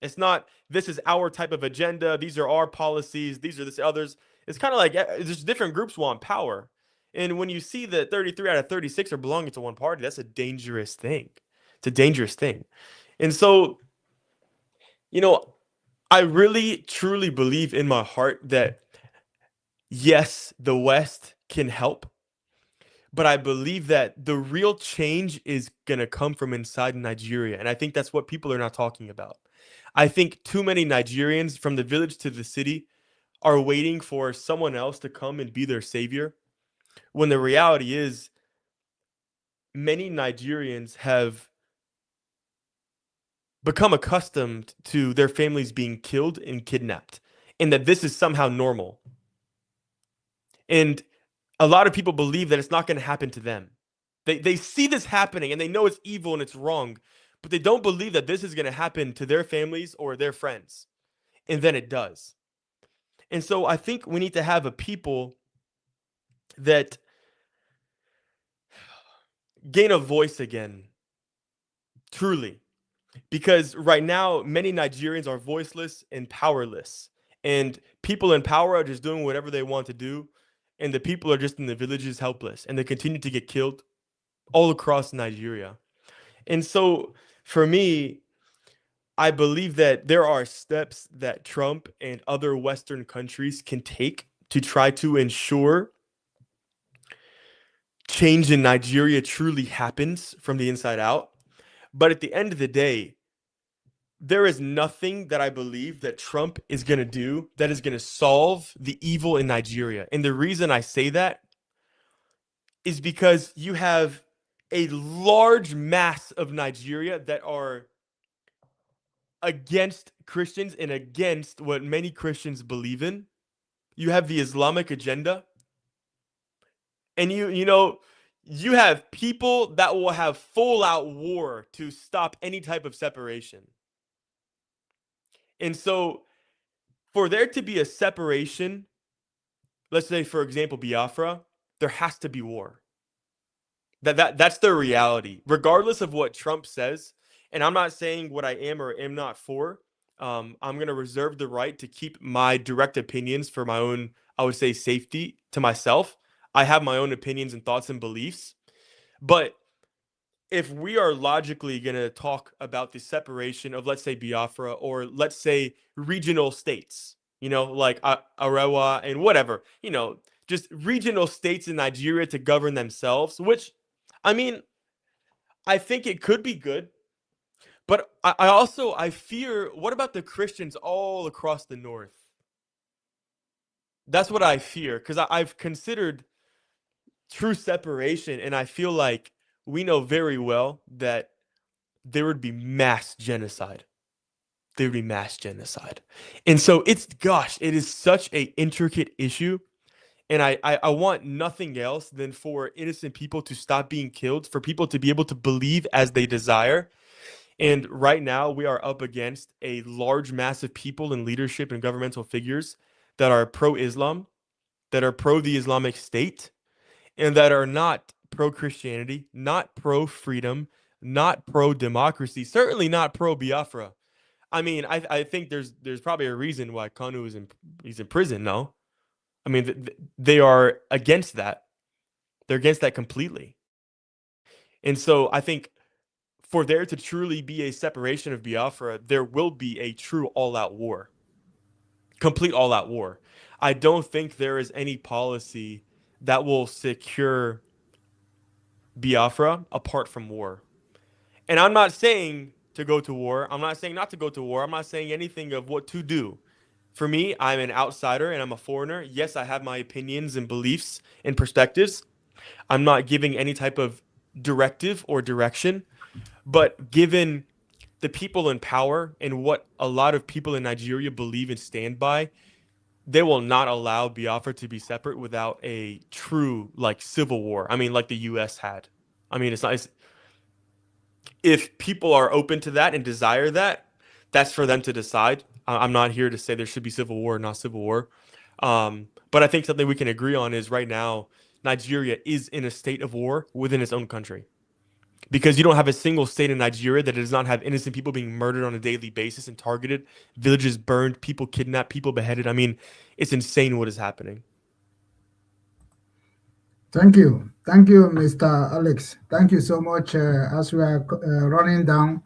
It's not, this is our type of agenda, these are our policies, these are this others. It's kind of like just different groups want power. And when you see that 33 out of 36 are belonging to one party, that's a dangerous thing. It's a dangerous thing. And so, I really, truly believe in my heart that, yes, the West can help. But I believe that the real change is going to come from inside Nigeria. And I think that's what people are not talking about. I think too many Nigerians, from the village to the city, are waiting for someone else to come and be their savior, when the reality is many Nigerians have become accustomed to their families being killed and kidnapped, and that this is somehow normal. And a lot of people believe that it's not going to happen to them. They see this happening and they know it's evil and it's wrong, but they don't believe that this is going to happen to their families or their friends. And then it does. And so I think we need to have a people that gain a voice again, truly. Because right now, many Nigerians are voiceless and powerless. And people in power are just doing whatever they want to do. And the people are just in the villages helpless. And they continue to get killed all across Nigeria. And so for me, I believe that there are steps that Trump and other Western countries can take to try to ensure change in Nigeria truly happens from the inside out. But at the end of the day, there is nothing that I believe that Trump is going to do that is going to solve the evil in Nigeria. And the reason I say that is because you have a large mass of Nigeria that are against Christians and against what many Christians believe in. You have the Islamic agenda. And you have people that will have full out war to stop any type of separation. And so for there to be a separation, let's say, for example, Biafra, there has to be war. That's the reality, regardless of what Trump says. And I'm not saying what I am or am not for. I'm going to reserve the right to keep my direct opinions for my own, I would say, safety to myself. I have my own opinions and thoughts and beliefs. But if we are logically going to talk about the separation of, let's say, Biafra, or let's say regional states, like Arewa and whatever, just regional states in Nigeria to govern themselves, which, I mean, I think it could be good. But I fear, what about the Christians all across the north? That's what I fear, because I've considered true separation, and I feel like we know very well that there would be mass genocide. There would be mass genocide. And so it is such a intricate issue. And I want nothing else than for innocent people to stop being killed, for people to be able to believe as they desire. And right now, we are up against a large mass of people in leadership and governmental figures that are pro-Islam, that are pro the Islamic State, and that are not pro-Christianity, not pro-freedom, not pro-democracy, certainly not pro-Biafra. I mean, I think there's probably a reason why Kanu he's in prison. No, I mean they are against that. They're against that completely. And so I think, for there to truly be a separation of Biafra, there will be a true all-out war, complete all-out war. I don't think there is any policy that will secure Biafra apart from war. And I'm not saying to go to war. I'm not saying not to go to war. I'm not saying anything of what to do. For me, I'm an outsider and I'm a foreigner. Yes, I have my opinions and beliefs and perspectives. I'm not giving any type of directive or direction. But given the people in power and what a lot of people in Nigeria believe and stand by, they will not allow Biafra to be separate without a true, like, civil war. I mean, like the U.S. had. I mean, if people are open to that and desire that, that's for them to decide. I'm not here to say there should be civil war or not civil war. But I think something we can agree on is right now, Nigeria is in a state of war within its own country. Because you don't have a single state in Nigeria that does not have innocent people being murdered on a daily basis and targeted, villages burned, people kidnapped, people beheaded. I mean, it's insane what is happening. Thank you, Mr. Alex. Thank you so much. As we are running down,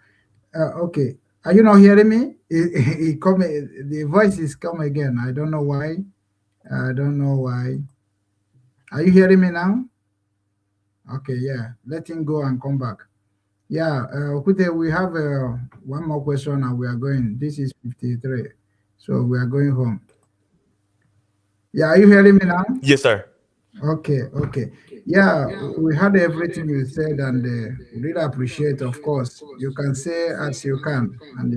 okay, are you not hearing me? The voice is come again. I don't know why. Are you hearing me now? Okay, yeah. Let him go and come back. Yeah, Okute, we have one more question and we are going. This is 53. So we are going home. Yeah, are you hearing me now? Yes, sir. Okay. Yeah, we had everything you said, and we really appreciate. Of course, you can say as you can, and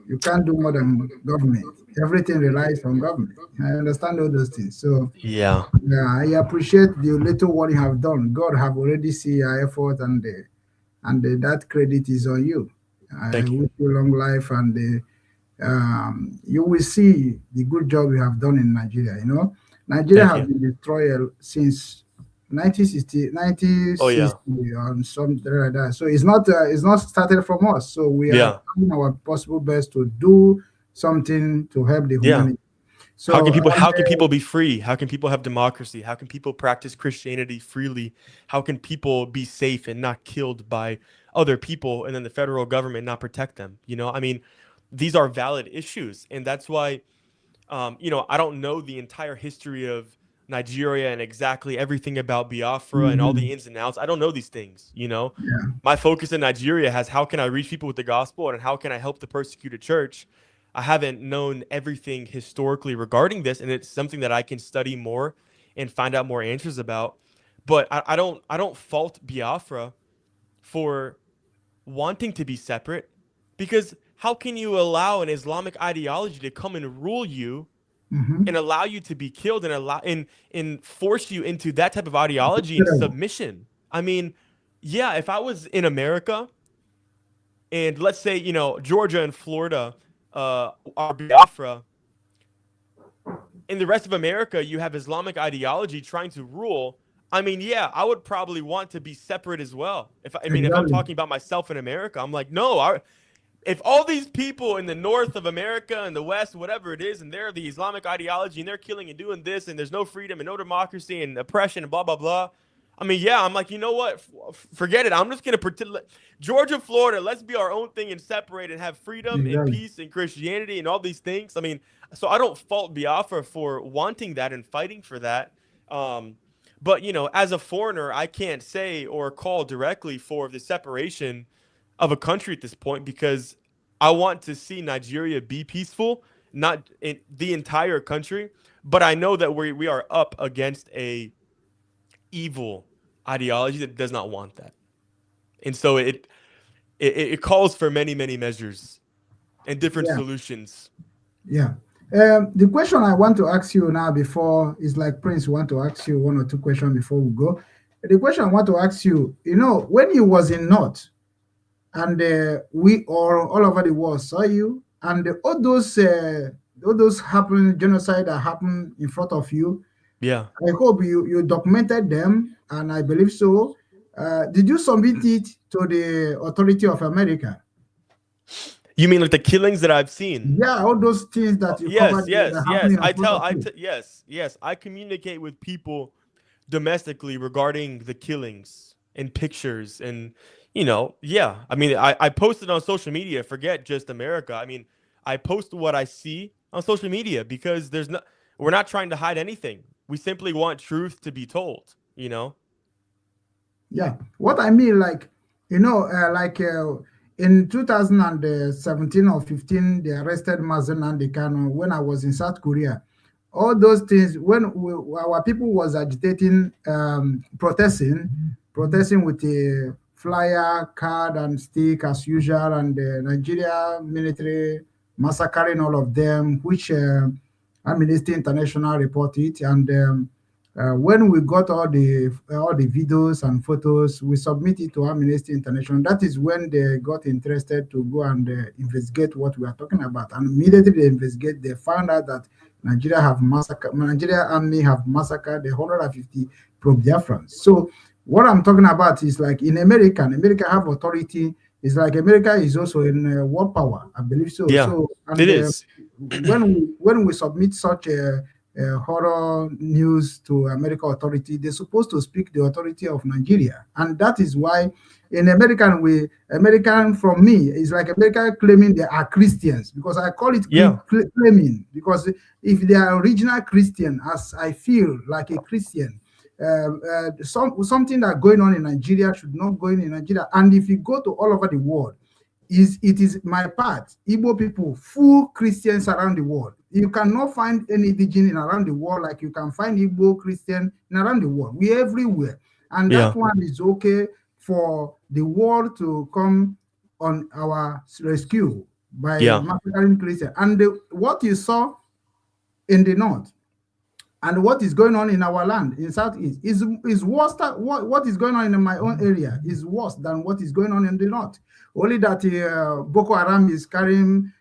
you can't do more than government. Everything relies on government. I understand all those things. So yeah, I appreciate the little what you have done. God have already seen your effort, and that credit is on you. I wish you long life, and you will see the good job you have done in Nigeria. Nigeria has been destroyed since 1960 or something like that. So it's not started from us. So we are doing our possible best to do something to help the humanity. So how can people be free? How can people have democracy? How can people practice Christianity freely? How can people be safe and not killed by other people, and then the federal government not protect them? I mean, these are valid issues, and that's why I don't know the entire history of Nigeria and exactly everything about Biafra and all the ins and outs. I don't know these things, My focus in Nigeria has how can I reach people with the gospel and how can I help the persecuted church. I haven't known everything historically regarding this, and it's something that I can study more and find out more answers about. But I don't fault Biafra for wanting to be separate, because how can you allow an Islamic ideology to come and rule you and allow you to be killed and force you into that type of ideology and submission? I mean, yeah, if I was in America and let's say, Georgia and Florida are Biafra, in the rest of America, you have Islamic ideology trying to rule. I mean, yeah, I would probably want to be separate as well. If I'm talking about myself in America, I'm like, no, If all these people in the north of America and the west, whatever it is, and they're the Islamic ideology and they're killing and doing this, and there's no freedom and no democracy and oppression and blah blah blah. I mean, yeah, I'm like, you know what? Forget it. I'm just gonna pretend. Georgia, Florida, let's be our own thing and separate and have freedom and Exactly. peace and Christianity and all these things. I mean, so I don't fault Biafra for wanting that and fighting for that. But you know, as a foreigner, I can't say or call directly for the separation of a country at this point because I want to see Nigeria be peaceful, not in the entire country. But I know that we are up against a evil ideology that does not want that, and so it calls for many measures and different Yeah. solutions. Yeah. The question I want to ask you now before is like Prince want to ask you one or two questions before we go. The question I want to ask you, when you was in North and we all over the world saw you and all those happen genocide that happened in front of you. Yeah. I hope you documented them, and I believe so. Did you submit it to the authority of America? You mean like the killings that I've seen? Yeah, all those things that you covered that happening in front of you. Yes. I communicate with people domestically regarding the killings and pictures and yeah. I mean, I posted on social media. Forget just America. I mean, I post what I see on social media because we're not trying to hide anything. We simply want truth to be told. Yeah, what I mean, like, in 2017 or 15, they arrested Mazen Kano when I was in South Korea. All those things, when our people was agitating, protesting with a flyer, card, and stick as usual, and the Nigeria military massacring all of them, which Amnesty International reported, and when we got all the videos and photos, we submitted to Amnesty International. That is when they got interested to go and investigate what we are talking about. And immediately they investigate, they found out that Nigeria Army have massacred the 150 pro-Biafrans. So what I'm talking about is like in America have authority. It's like America is also in world power, I believe so. Yeah, so and, it is. When we submit such a horror news to American authority, they're supposed to speak the authority of Nigeria. And that is why in American from me, it's like America claiming they are Christians, because I call it claiming, because if they are original Christian, as I feel like a Christian, something that going on in Nigeria should not go in Nigeria. And if you go to all over the world, it is my part, Igbo people, full Christians around the world. You cannot find any religion around the world like you can find Igbo Christian around the world. We're everywhere. And that one is okay for the world to come on our rescue by massacring Christians. And what you saw in the north and what is going on in our land in Southeast is worse. What is going on in my own area is worse than what is going on in the north. Only that Boko Haram is carrying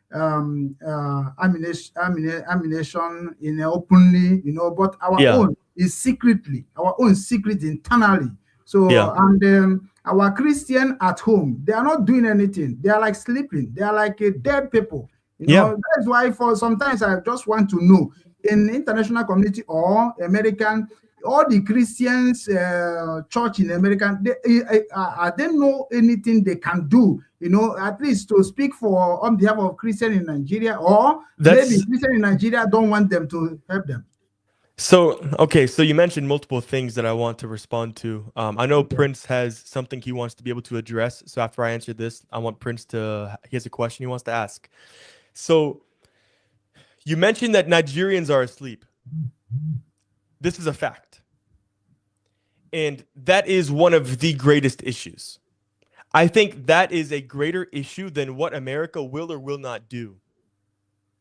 ammunition in openly, but our own is secretly, internally. So and our Christian at home, they are not doing anything. They are like sleeping. They are like dead people. That's why for sometimes I just want to know, in the international community or American, all the Christians church in America, they know anything they can do, at least to speak for on behalf of Christian in Nigeria, or maybe Christian in Nigeria don't want them to help them. So you mentioned multiple things that I want to respond to. I know Prince has something he wants to be able to address. So after I answer this, I want Prince he has a question he wants to ask. So you mentioned that Nigerians are asleep. This is a fact. And that is one of the greatest issues. I think that is a greater issue than what America will or will not do.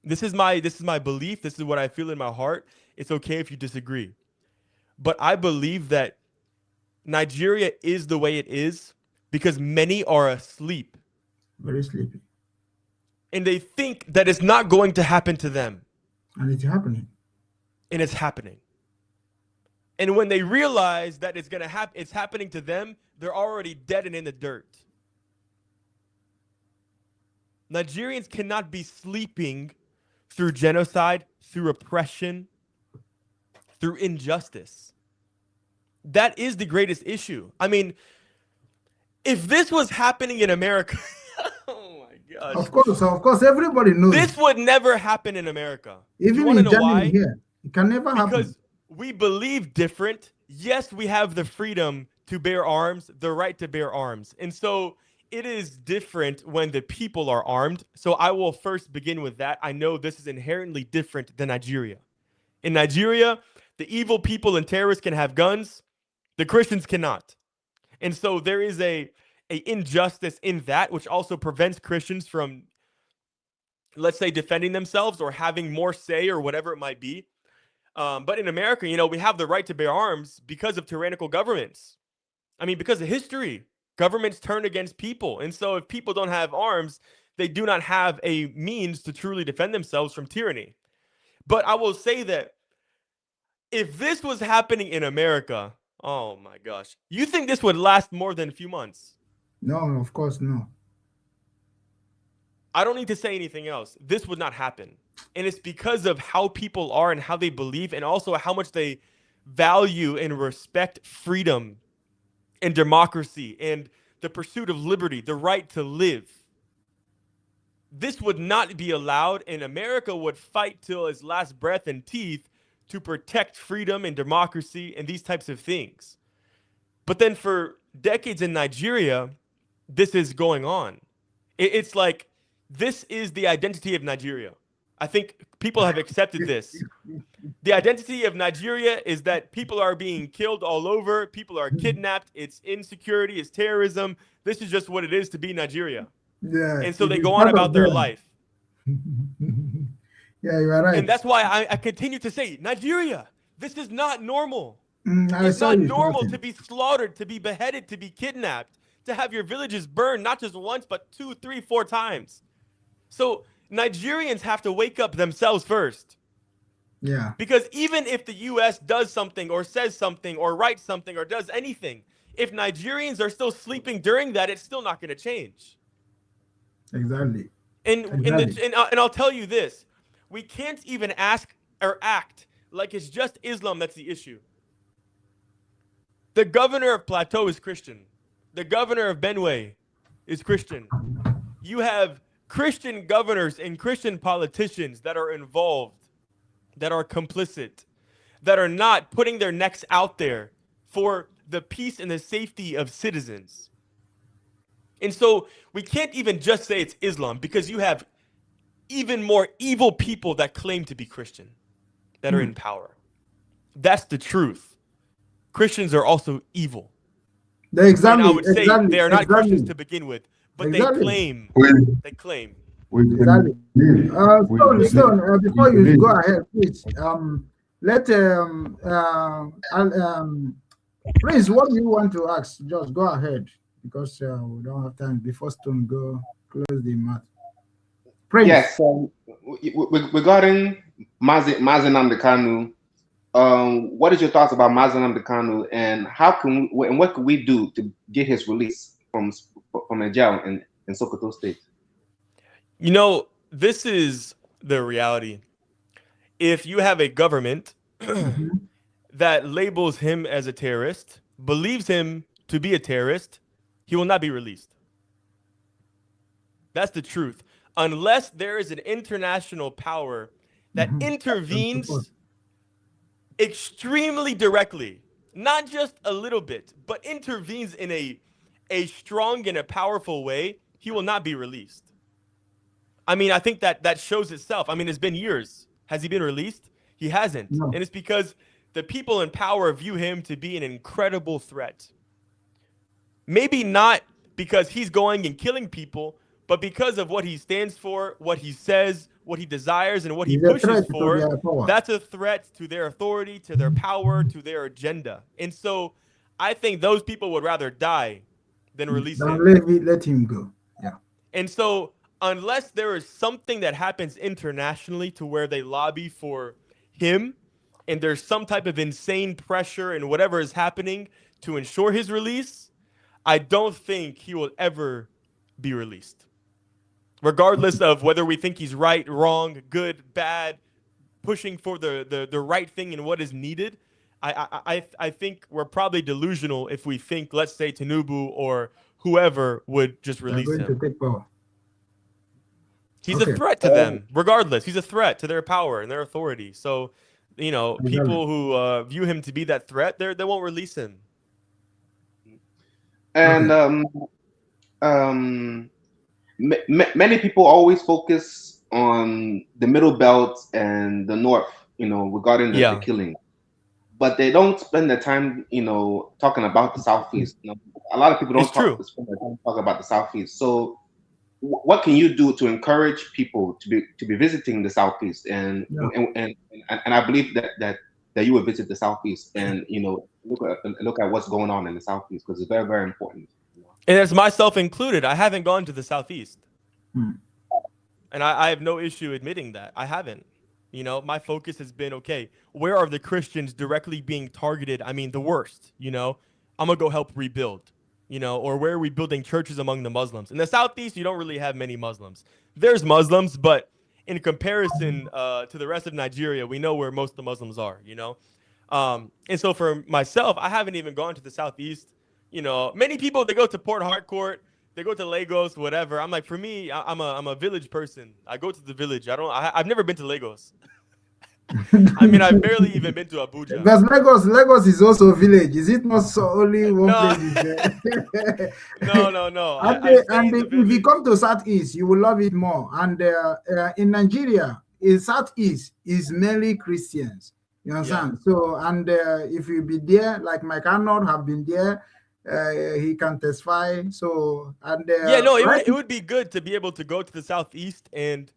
This is my belief. This is what I feel in my heart. It's okay if you disagree. But I believe that Nigeria is the way it is because many are asleep. Very sleepy. And they think that it's not going to happen to them. And it's happening. And it's happening. And when they realize that it's happening to them, they're already dead and in the dirt. Nigerians cannot be sleeping through genocide, through oppression, through injustice. That is the greatest issue. I mean, if this was happening in America, oh my gosh. Of course, everybody knows. This would never happen in America. Even in Germany here, it can never happen. Because we believe different. Yes, we have the freedom to bear arms, the right to bear arms. And so it is different when the people are armed. So I will first begin with that. I know this is inherently different than Nigeria. In Nigeria, the evil people and terrorists can have guns. The Christians cannot. And so there is a injustice in that, which also prevents Christians from, let's say, defending themselves or having more say or whatever it might be. But in America, you know, we have the right to bear arms because of tyrannical governments. I mean, because of history, governments turn against people. And so if people don't have arms, they do not have a means to truly defend themselves from tyranny. But I will say that if this was happening in America, oh my gosh, you think this would last more than a few months? No, of course, no. I don't need to say anything else. This would not happen. And it's because of how people are and how they believe, and also how much they value and respect freedom and democracy and the pursuit of liberty, the right to live. This would not be allowed, and America would fight till its last breath and teeth to protect freedom and democracy and these types of things. But then for decades in Nigeria, this is going on. It's like, this is the identity of Nigeria. I think people have accepted this. The identity of Nigeria is that people are being killed all over. People are kidnapped. It's insecurity. It's terrorism. This is just what it is to be Nigeria. Yeah. And so they go on about their life. Yeah, you are right. And that's why I continue to say, Nigeria, this is not normal. It's not normal to be slaughtered, to be beheaded, to be kidnapped, to have your villages burned, not just once, but 2, 3, 4 times. So Nigerians have to wake up themselves first. Yeah. Because even if the U.S. does something or says something or writes something or does anything, if Nigerians are still sleeping during that, it's still not going to change. Exactly. And I'll tell you this. We can't even ask or act like it's just Islam that's the issue. The governor of Plateau is Christian. The governor of Benue is Christian. You have Christian governors and Christian politicians that are involved, that are complicit, that are not putting their necks out there for the peace and the safety of citizens. And so we can't even just say it's Islam, because you have even more evil people that claim to be Christian that are in power. That's the truth. Christians are also evil. Exactly. And I would say they are not Christians to begin with, but they claim. They claim. Exactly. Stone, before you go ahead, please, let Prince, what do you want to ask? Just go ahead, because we don't have time before Stone go close the matter. Prince. Yes, regarding Mazi Nnamdi Kanu, what is your thoughts about Mazi Nnamdi Kanu, and what can we do to get his release from the jail in Sokoto State? You know, this is the reality. If you have a government that labels him as a terrorist, believes him to be a terrorist, he will not be released. That's the truth. Unless there is an international power that intervenes extremely directly, not just a little bit, but intervenes in a strong and a powerful way, he will not be released. I mean, I think that shows itself. I mean, it's been years. Has he been released? He hasn't. No. And it's because the people in power view him to be an incredible threat. Maybe not because he's going and killing people, but because of what he stands for, what he says, what he desires, and what he pushes for. That's a threat to their authority, to their power, to their agenda. And so I think those people would rather die than release him. Let him go. Yeah. And so unless there is something that happens internationally to where they lobby for him, and there's some type of insane pressure and whatever is happening to ensure his release, I don't think he will ever be released. regardless of whether we think he's right, wrong, good, bad, pushing for the right thing and what is needed. I think we're probably delusional if we think, let's say, Tinubu or whoever would just release him. To take power. He's a threat to them, regardless. He's a threat to their power and their authority. So, you know, people who view him to be that threat, they won't release him. And many people always focus on the middle belt and the north, you know, regarding the killing, but they don't spend the time, you know, talking about the southeast. You know, a lot of people don't spend their time talking about the southeast. So, what can you do to encourage people to be visiting the southeast? And I believe that you would visit the southeast and, you know, look at what's going on in the southeast, because it's very, very important. And as myself included, I haven't gone to the southeast. And I have no issue admitting that. I haven't. You know, my focus has been, okay, where are the Christians directly being targeted? I mean, the worst, you know, I'm going to go help rebuild, you know, or where are we building churches among the Muslims? In the southeast, you don't really have many Muslims. There's Muslims, but in comparison to the rest of Nigeria, we know where most of the Muslims are, you know. And so for myself, I haven't even gone to the southeast. You know, many people, they go to Port Harcourt, they go to Lagos, whatever. I'm like, for me, I'm a village person. I go to the village. I've never been to Lagos. I mean, I've barely even been to Abuja. But Lagos is also a village. Is it not so only one place? No. And if you come to Southeast, you will love it more. And in Nigeria, in Southeast is mainly Christians. You understand? So, and if you be there, like Mike Arnold have been there, he can testify. So, and it would be good to be able to go to the Southeast and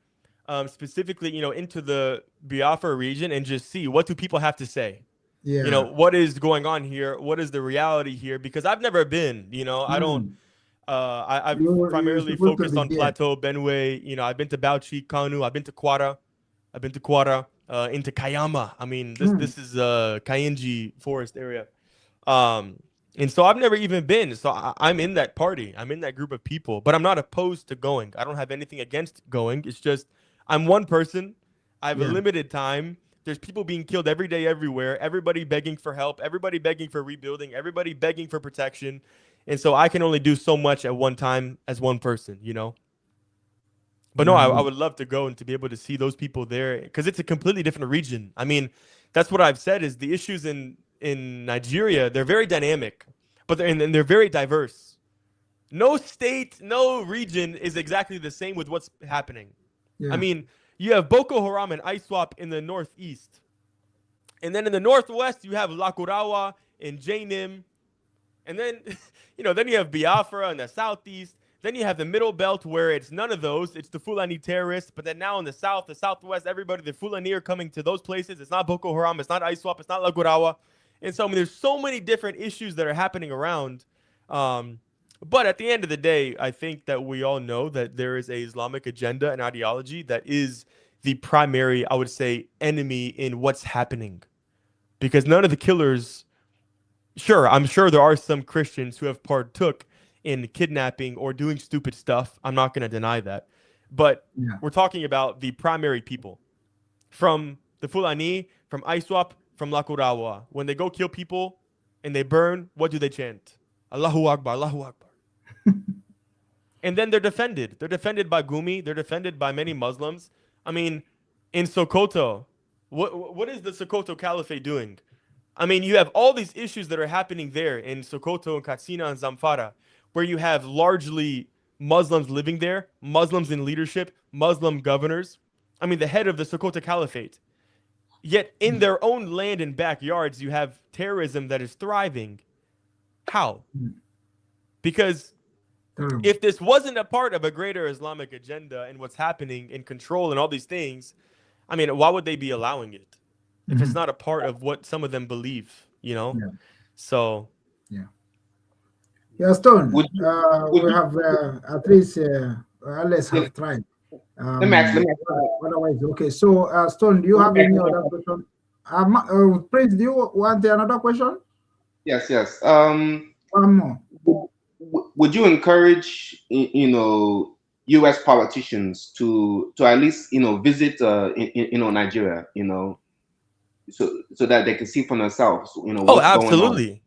specifically, you know, into the Biafra region and just see, what do people have to say? Yeah. You know, what is going on here? What is the reality here? Because I've never been, you know, I don't, I've primarily focused on Plateau, Benue. You know, I've been to Bauchi, Kanu. I've been to Kwara. Into Kayama. I mean, this is Kayenji forest area. And so I've never even been. So I'm in that party. I'm in that group of people, but I'm not opposed to going. I don't have anything against going. It's just, I'm one person. I have a limited time. There's people being killed every day, everywhere. Everybody begging for help. Everybody begging for rebuilding. Everybody begging for protection. And so I can only do so much at one time as one person, you know? But no, I would love to go and to be able to see those people there, because it's a completely different region. I mean, that's what I've said, is the issues in Nigeria, they're very dynamic, but they're very diverse. No state, no region is exactly the same with what's happening. I mean, you have Boko Haram and ISWAP in the northeast. And then in the northwest, you have Lakurawa and Jainim. And then, you know, then you have Biafra in the southeast. Then you have the middle belt, where it's none of those. It's the Fulani terrorists. But then now in the south, the southwest, everybody, the Fulani are coming to those places. It's not Boko Haram. It's not ISWAP. It's not Lakurawa. And so, I mean, there's so many different issues that are happening around. But at the end of the day, I think that we all know that there is a Islamic agenda and ideology that is the primary, I would say, enemy in what's happening. Because none of the killers, I'm sure there are some Christians who have partook in kidnapping or doing stupid stuff. I'm not going to deny that. But we're talking about the primary people. From the Fulani, from ISWAP, from Lakurawa. When they go kill people and they burn, what do they chant? Allahu Akbar, Allahu Akbar. And then they're defended. They're defended by Gumi. They're defended by many Muslims. I mean, in Sokoto, what is the Sokoto Caliphate doing? I mean, you have all these issues that are happening there in Sokoto and Katsina and Zamfara, where you have largely Muslims living there, Muslims in leadership, Muslim governors. I mean, the head of the Sokoto Caliphate. Yet in their own land and backyards, you have terrorism that is thriving. How? Because if this wasn't a part of a greater Islamic agenda and what's happening in control and all these things, I mean, why would they be allowing it? If it's not a part of what some of them believe, you know? Yeah. So. Yeah, Stone, we have at least, let's have tried. Let me ask. Otherwise, okay. So, Stone, do you have any other question? Prince, do you want another question? Yes. One more. Would you encourage, you know, U.S. politicians to at least visit Nigeria, so that they can see for themselves, what's going on. Absolutely.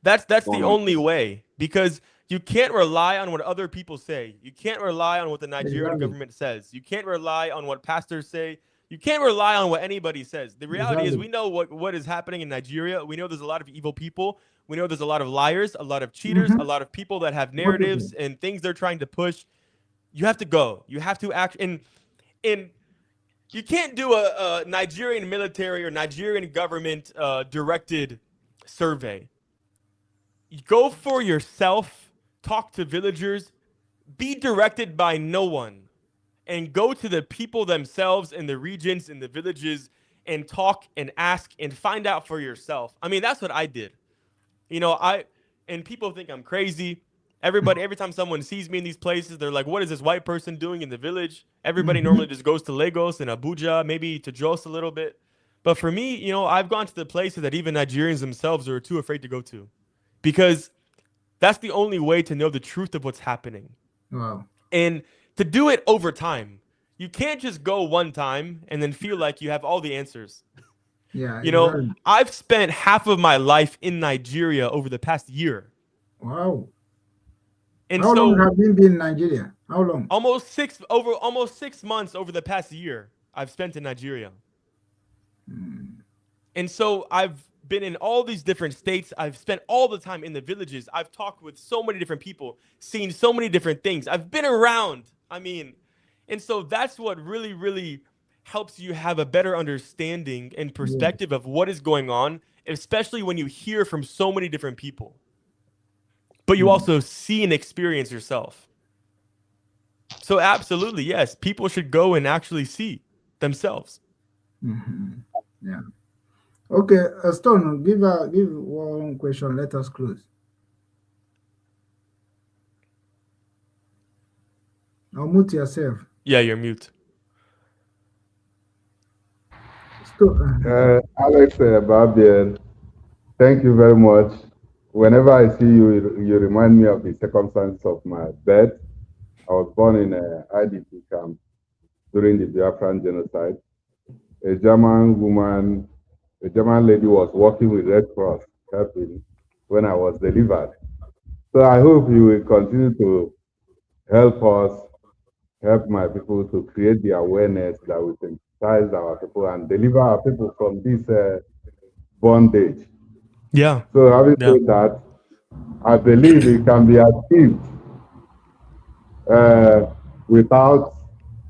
That's the only way, because you can't rely on what other people say. You can't rely on what the Nigerian government says. You can't rely on what pastors say. You can't rely on what anybody says. The reality is, we know what is happening in Nigeria. We know there's a lot of evil people. We know there's a lot of liars, a lot of cheaters, a lot of people that have narratives and things they're trying to push. You have to go. You have to act. And you can't do a Nigerian military or Nigerian government directed survey. You go for yourself, talk to villagers, be directed by no one, and go to the people themselves in the regions, in the villages, and talk and ask and find out for yourself. I mean, that's what I did. And people think I'm crazy. Every time someone sees me in these places, they're like, what is this white person doing in the village? Everybody normally just goes to Lagos and Abuja, maybe to Jos a little bit. But for me, I've gone to the places that even Nigerians themselves are too afraid to go to, because that's the only way to know the truth of what's happening. Wow. And to do it over time. You can't just go one time and then feel like you have all the answers. Yeah. I've spent half of my life in Nigeria over the past year. Wow. And how long have you been in Nigeria? How long? Almost 6 months over the past year I've spent in Nigeria. And so I've been in all these different states. I've spent all the time in the villages. I've talked with so many different people, seen so many different things. I've been around. And so that's what really, really helps you have a better understanding and perspective of what is going on, especially when you hear from so many different people. But you also see and experience yourself. So absolutely, yes, people should go and actually see themselves. Yeah. Okay, Stone, give one question. Let us close. Now mute yourself. Yeah, you're mute. Alex Barbir, thank you very much. Whenever I see you, you remind me of the circumstance of my birth. I was born in an IDP camp during the Biafran genocide. A German lady was working with Red Cross, helping when I was delivered. So I hope you will continue to help us, help my people to create the awareness that we sensitize our people and deliver our people from this bondage. Yeah. So having said that, I believe it can be achieved without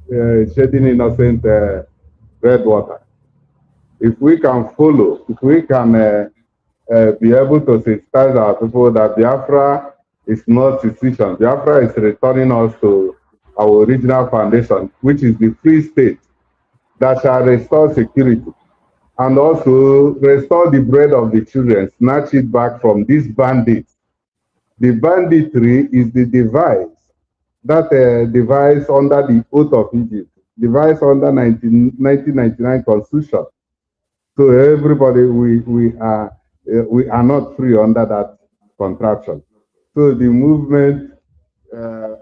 shedding innocent red water. If we can follow, if we can be able to sensitize our people that Biafra is not secession, Biafra is returning us to our original foundation, which is the free state that shall restore security and also restore the bread of the children, snatch it back from these bandits. The banditry is the device, that device under the oath of Egypt, device under 1999 Constitution. So everybody, we are not free under that contraption. So the movement,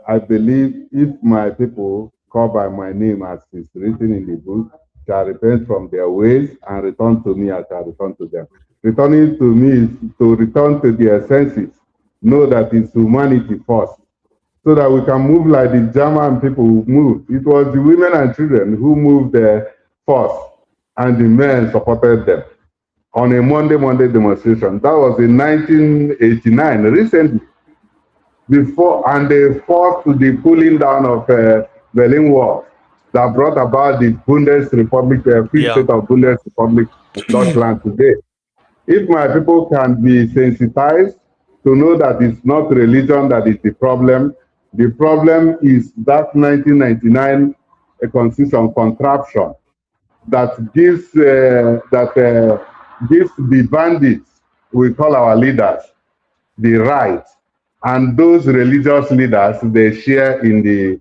I believe, if my people call by my name as is written in the book, shall repent from their ways and return to me, I shall return to them. Returning to me is to return to their senses, know that it's humanity first, so that we can move like the German people moved. It was the women and children who moved first, and the men supported them on a Monday demonstration. That was in 1989, recently. Before, and they forced the pulling down of Berlin Wall that brought about the Bundesrepublik, free state of Bundesrepublik Deutschland today. If my people can be sensitized to know that it's not religion that is the problem is that 1999 constitution contraption that gives gives the bandits, we call our leaders, the right, and those religious leaders, they share in the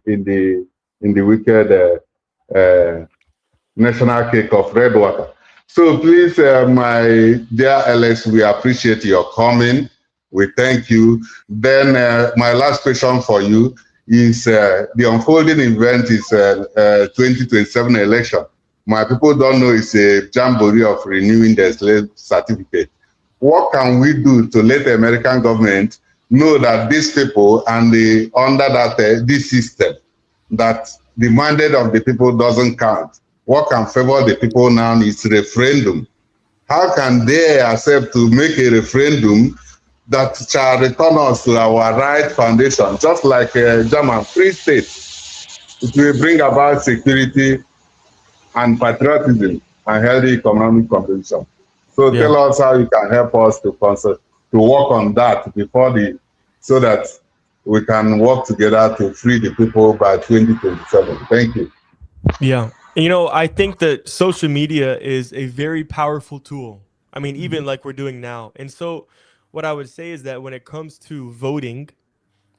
wicked national cake of red water. So please, my dear Alex, we appreciate your coming. We thank you. Then my last question for you is the unfolding event is 2027 election. My people don't know it's a jamboree of renewing their slave certificate. What can we do to let the American government know that these people and under that this system, that the mandate of the people doesn't count? What can favor the people now is referendum. How can they accept to make a referendum that shall return us to our right foundation, just like German free state? It will bring about security and patriotism and healthy economic competition. So tell us how you can help us to work on that so that we can work together to free the people by 2027. Thank you. Yeah. You know, I think that social media is a very powerful tool. I mean, even like we're doing now. And so what I would say is that when it comes to voting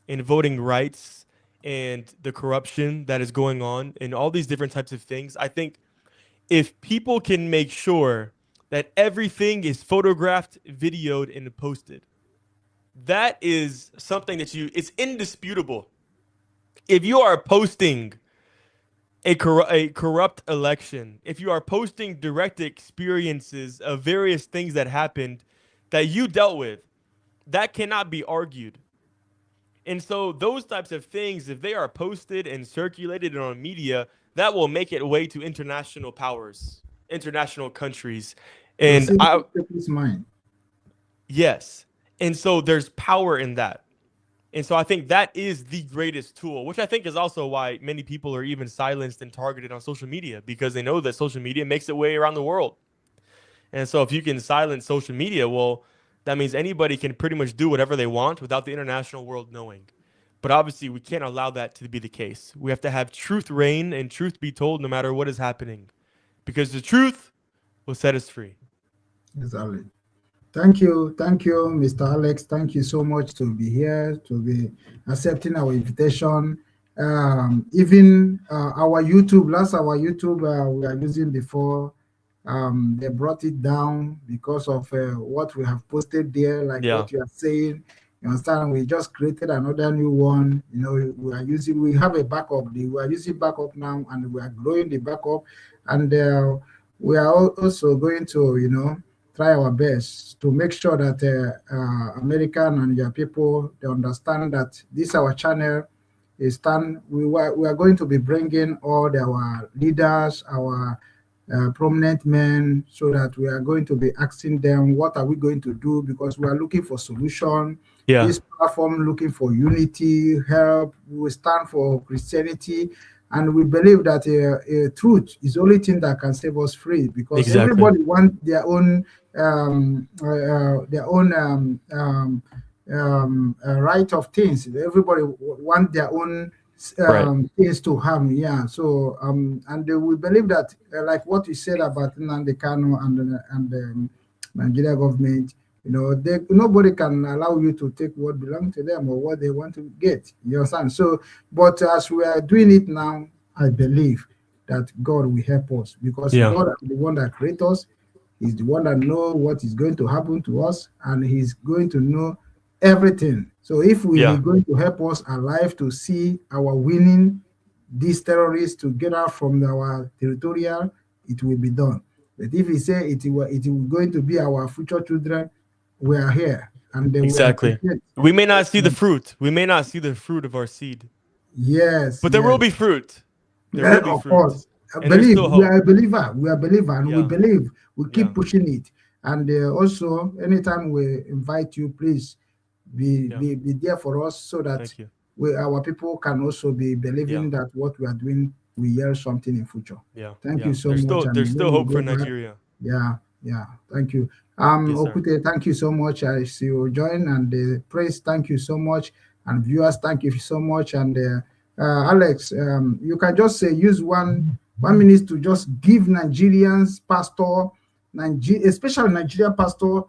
and voting rights and the corruption that is going on and all these different types of things, I think if people can make sure that everything is photographed, videoed, and posted, that is something that it's indisputable. If you are posting a corrupt election, if you are posting direct experiences of various things that happened that you dealt with, that cannot be argued. And so those types of things, if they are posted and circulated on media, that will make it way to international powers, international countries. And yes. And so there's power in that. And so I think that is the greatest tool, which I think is also why many people are even silenced and targeted on social media, because they know that social media makes its way around the world. And so if you can silence social media, well, that means anybody can pretty much do whatever they want without the international world knowing. But obviously, we can't allow that to be the case. We have to have truth reign and truth be told no matter what is happening, because the truth will set us free. Exactly. Thank you, Mr. Alex. Thank you so much to be here, to be accepting our invitation. Even our YouTube we are using before, they brought it down because of what we have posted there, like what you are saying. You understand? We just created another new one. You know, we have a backup. We are using backup now, and we are growing the backup. And we are also going to, you know, try our best to make sure that American and your people, they understand that this our channel is we are going to be bringing all our leaders, our prominent men, so that we are going to be asking them, what are we going to do? Because we are looking for solution. This platform looking for unity, help. We stand for Christianity, and we believe that truth is the only thing that can save us free, because everybody wants their own right of things. Everybody want their own things to harm. So and we believe that like what you said about Nnamdi Kanu and the Nigeria government, you know, nobody can allow you to take what belongs to them or what they want to get. You understand? So, but as we are doing it now, I believe that God will help us, because God is the one that created us. He's the one that knows what is going to happen to us, and He's going to know everything. So if we are going to help us alive to see our winning these terrorists to get out from our territorial, it will be done. But if He say it will going to be our future children, we are here. And we may not see the fruit. We may not see the fruit of our seed. Yes. But there will be fruit. There will be of fruit. Course. Believe. We are a believer. We are a believer, and we believe. We keep pushing it. And also, anytime we invite you, please be there for us, so that our people can also be believing that what we are doing, we hear something in future. Thank you so much. There's still hope for Nigeria. Thank you. Okute, thank you so much. I see you join, and praise, thank you so much, and viewers, thank you so much. And Alex, you can just use 1 minute to just give Nigerians pastor, especially Nigerian pastor,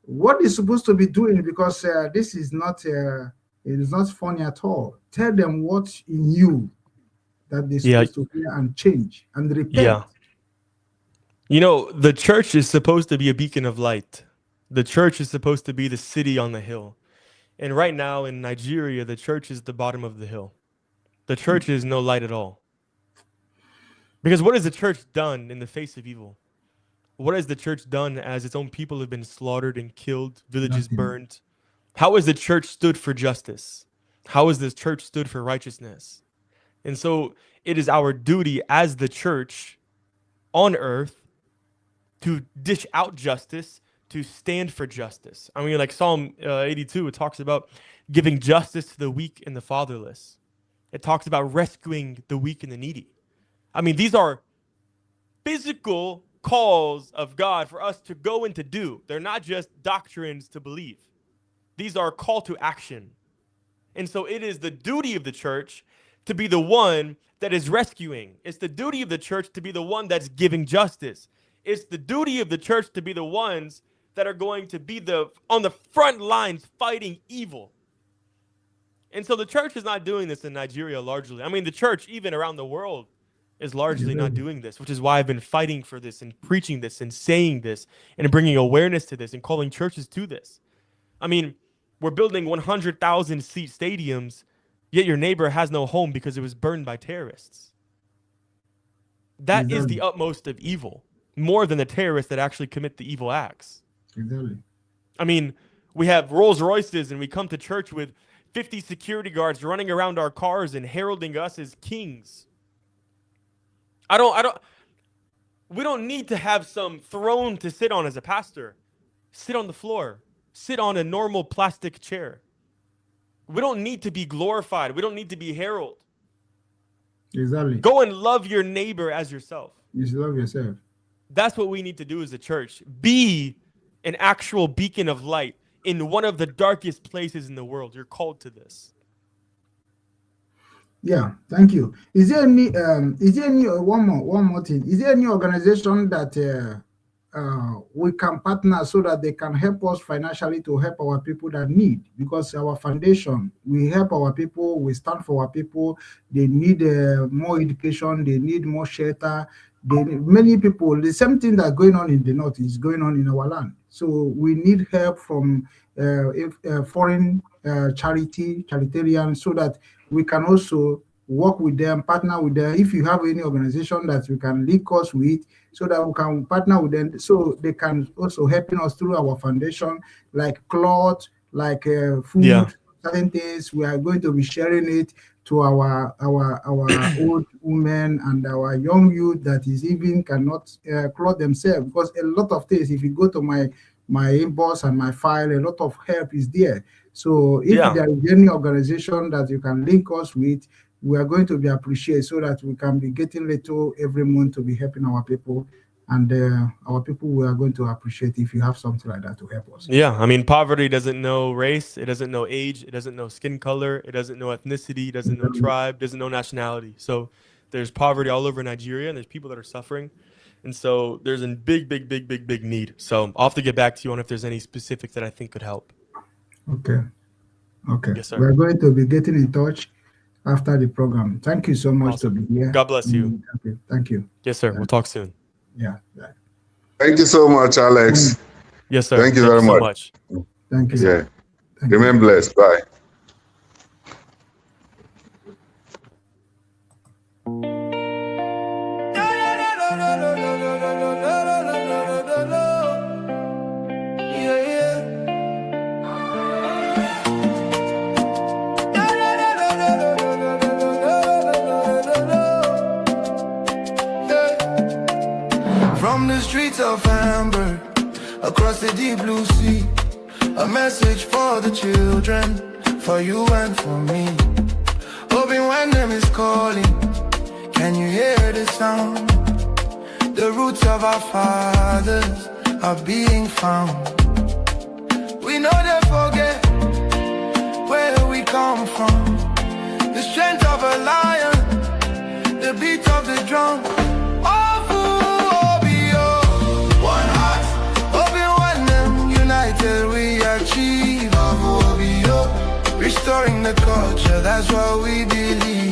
what is supposed to be doing, because this is not it is not funny at all. Tell them what in you that they're supposed to hear and change and repent. You know, the church is supposed to be a beacon of light. The church is supposed to be the city on the hill. And right now in Nigeria, the church is the bottom of the hill. The church is no light at all. Because what has the church done in the face of evil? What has the church done as its own people have been slaughtered and killed, villages burned? How has the church stood for justice? How has this church stood for righteousness? And so it is our duty as the church on earth to dish out justice, to stand for justice. I mean, like Psalm 82, it talks about giving justice to the weak and the fatherless. It talks about rescuing the weak and the needy. I mean, these are physical calls of God for us to go and to do. They're not just doctrines to believe. These are a call to action. And so it is the duty of the church to be the one that is rescuing. It's the duty of the church to be the one that's giving justice. It's the duty of the church to be the ones that are going to be on the front lines fighting evil. And so the church is not doing this in Nigeria largely. I mean, the church, even around the world, is largely not doing this, which is why I've been fighting for this and preaching this and saying this and bringing awareness to this and calling churches to this. I mean, we're building 100,000 seat stadiums, yet your neighbor has no home because it was burned by terrorists. That is the utmost of evil, more than the terrorists that actually commit the evil acts. Exactly. I mean, we have Rolls Royces and we come to church with 50 security guards running around our cars and heralding us as kings. We don't need to have some throne to sit on as a pastor. Sit on the floor. Sit on a normal plastic chair. We don't need to be glorified. We don't need to be heralded. Exactly. Go and love your neighbor as yourself. You should love yourself. That's what we need to do as a church. Be an actual beacon of light in one of the darkest places in the world. You're called to this. Yeah, thank you. Is there any one more thing? Is there any organization that we can partner so that they can help us financially to help our people that need? Because our foundation, we help our people, we stand for our people. They need more education, they need more shelter. Many people, the same thing that's going on in the north is going on in our land. So we need help from foreign charitarian, so that we can also work with them, partner with them. If you have any organization that you can link us with, so that we can partner with them, so they can also helping us through our foundation, like cloth, like food, certain things. We are going to be sharing it to our old women and our young youth that is even cannot clothe themselves, because a lot of things, if you go to my inbox and my file, a lot of help is there. So if there is any organization that you can link us with, we are going to be appreciated, so that we can be getting little every month to be helping our people. And our people, we are going to appreciate if you have something like that to help us. Yeah, I mean, poverty doesn't know race, it doesn't know age, it doesn't know skin color, it doesn't know ethnicity, it doesn't know tribe, doesn't know nationality. So there's poverty all over Nigeria, and there's people that are suffering. And so there's a big need. So I'll have to get back to you on if there's any specifics that I think could help. Okay. Yes, sir. We're going to be getting in touch after the program. Thank you so much to be here. God bless you. Okay. Thank you. Yes, sir. We'll talk soon. Yeah. Thank you so much, Alex. Yes, sir. Thank you very much. Thank you. Yeah. Thank you. Remain blessed. Bye. From the streets of Amber, across the deep blue sea, a message for the children, for you and for me. Obinwannem is calling, can you hear the sound? The roots of our fathers are being found. We know they forget where we come from. The strength of a lion, the beat of the drum. We achieve restoring the culture, that's what we believe.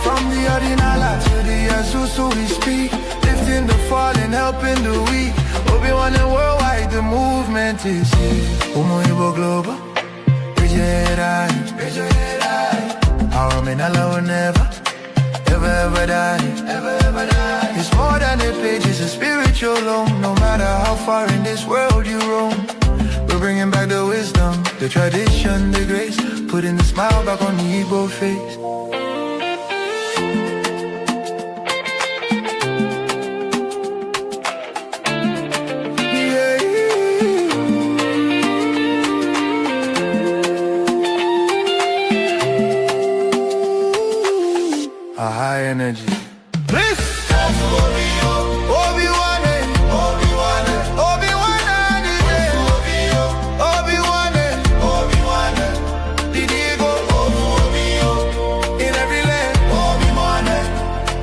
From the Ordinala to the Azusu we speak, lifting the fallen, helping the weak. Obi-Wannem worldwide, the movement is here. Igbo global, raise your head high, raise your head high. and Allah will never, ever die. It's more than a page, it's a spiritual home. No matter how far in this world you roam, we're bringing back the wisdom, the tradition, the grace, putting the smile back on the Igbo face. A high energy. Please.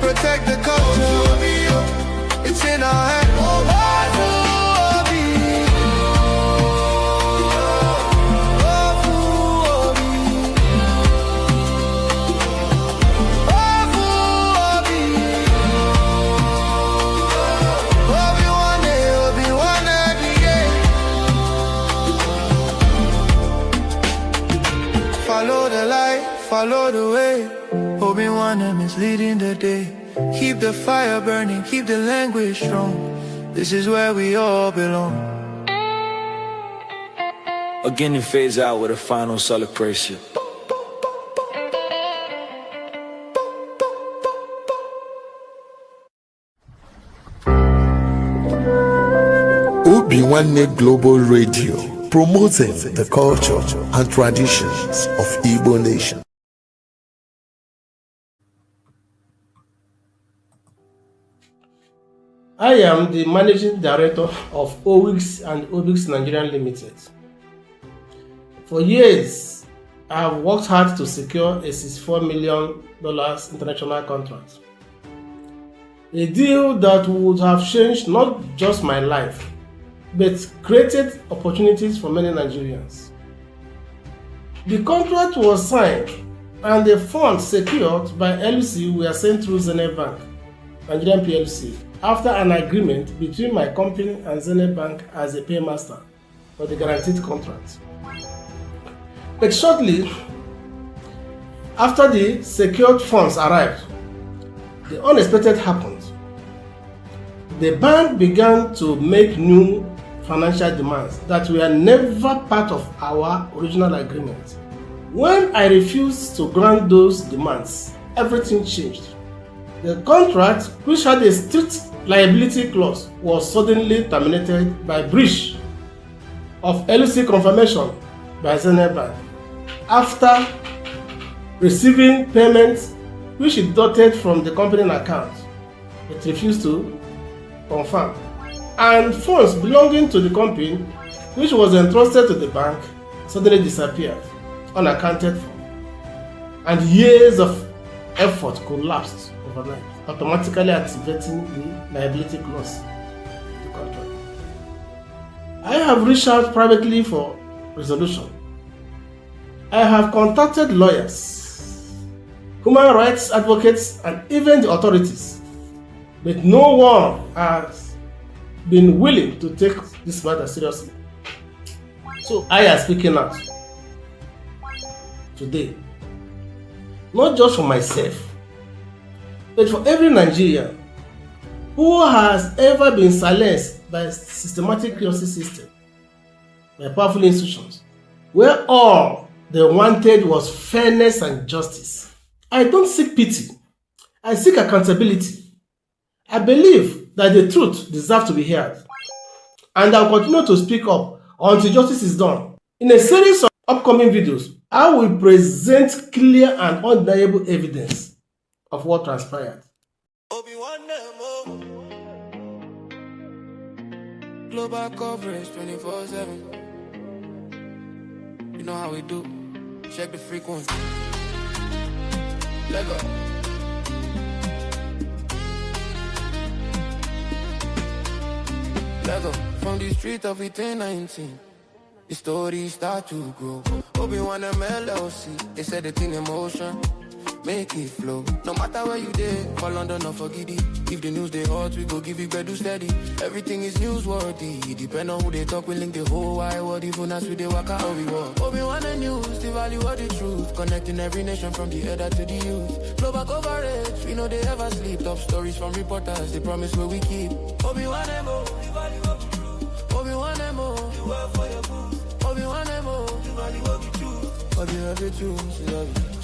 Protect the culture. It's in our hands. Follow the light, follow the way. Obinwannem is leading the day. Keep the fire burning, keep the language strong. This is where we all belong. Again it fades out with a final celebration. Obinwannem Global Radio, promoting the culture and traditions of Igbo nation. I am the Managing Director of OFU-OBI Nigerian Limited. For years, I have worked hard to secure a $64 million international contract. A deal that would have changed not just my life, but created opportunities for many Nigerians. The contract was signed and the funds secured by LC were sent through Zenith Bank, Nigerian PLC, after an agreement between my company and Zenith Bank as a paymaster for the guaranteed contract. But shortly after the secured funds arrived, the unexpected happened. The bank began to make new financial demands that were never part of our original agreement. When I refused to grant those demands, everything changed. The contract, which had a strict liability clause, was suddenly terminated by breach of LC confirmation by Zenith Bank after receiving payments which it deducted from the company account. It refused to confirm, and funds belonging to the company, which was entrusted to the bank, suddenly disappeared, unaccounted for, and years of effort collapsed overnight, automatically activating the liability clause of the contract. I have reached out privately for resolution. I have contacted lawyers, human rights advocates, and even the authorities, but no one has been willing to take this matter seriously. So I am speaking out today, not just for myself, but for every Nigerian who has ever been silenced by a systematic justice system, by powerful institutions, where all they wanted was fairness and justice. I don't seek pity, I seek accountability. I believe that the truth deserves to be heard, and I will continue to speak up until justice is done. In a series of upcoming videos, I will present clear and undeniable evidence of what transpired. Global coverage 24/7. You know how we do. Check the frequency. Let go. Let go. From the street of 19, the story start to grow. Obinwannem LLC, they said the thing in motion. make it flow. No matter where you there, for London or for Giddy. If the news they hot, we go give you bedu steady. Everything is newsworthy. Depend on who they talk, we link the whole wide world. Even as we they walk out, how we walk. Obinwannem news, the value of the truth. Connecting every nation from the elder to the youth. Global coverage, we know they ever sleep. Top stories from reporters, they promise where we keep. Obinwannem, the value of the truth. Obinwannem, the work for your booth. Obinwannem, the value of the truth.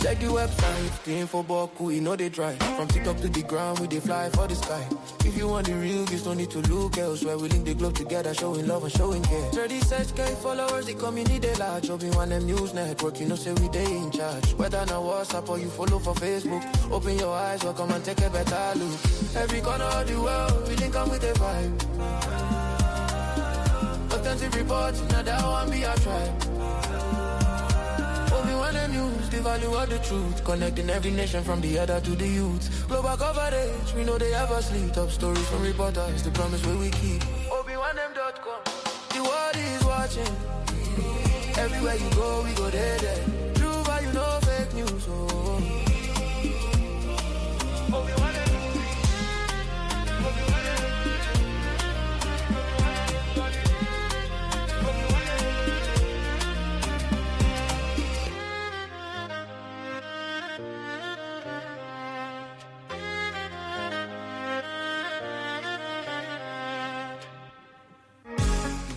Check the website, the info boku, you know they try. From TikTok to the ground, we they fly for the sky. If you want the real, you don't need to look elsewhere. We link the globe together, showing love and showing care. 36K followers, the community they large. Obinwannem News Network, you know say we they in charge. Whether na WhatsApp or you follow for Facebook, open your eyes, welcome and take a better look. Every corner of the world, we link on with a vibe. Authentic reports, now that one be our tribe. Obinwannem News, the value of the truth. Connecting every nation from the elder to the youth. Global coverage, we know they ever sleep. Top stories from reporters, the promise where we keep. Obinwannem.com, the world is watching. Everywhere you go, we go there. True value, no fake news. Oh. Obinwannem.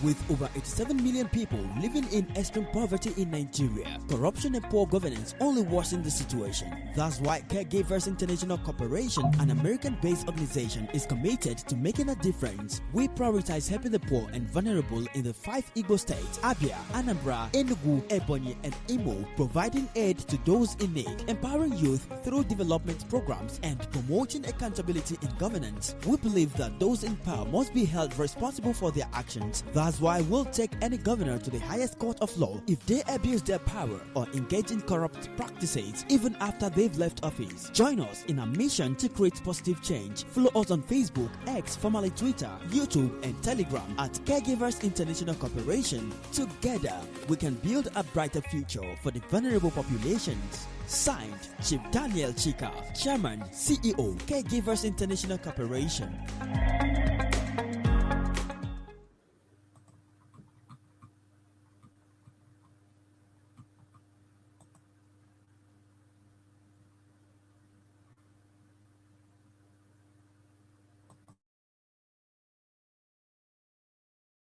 With over 87 million people living in extreme poverty in Nigeria, corruption and poor governance only worsen the situation. That's why Caregivers International Corporation, an American-based organization, is committed to making a difference. We prioritize helping the poor and vulnerable in the 5 Igbo states, Abia, Anambra, Enugu, Ebonyi, and Imo, providing aid to those in need, empowering youth through development programs, and promoting accountability in governance. We believe that those in power must be held responsible for their actions. That's why we'll take any governor to the highest court of law if they abuse their power or engage in corrupt practices even after they've left office. Join us in our mission to create positive change. Follow us on Facebook, X, formerly Twitter, YouTube, and Telegram at Caregivers International Corporation. Together, we can build a brighter future for the vulnerable populations. Signed, Chief Daniel Chika, Chairman, CEO, Caregivers International Corporation.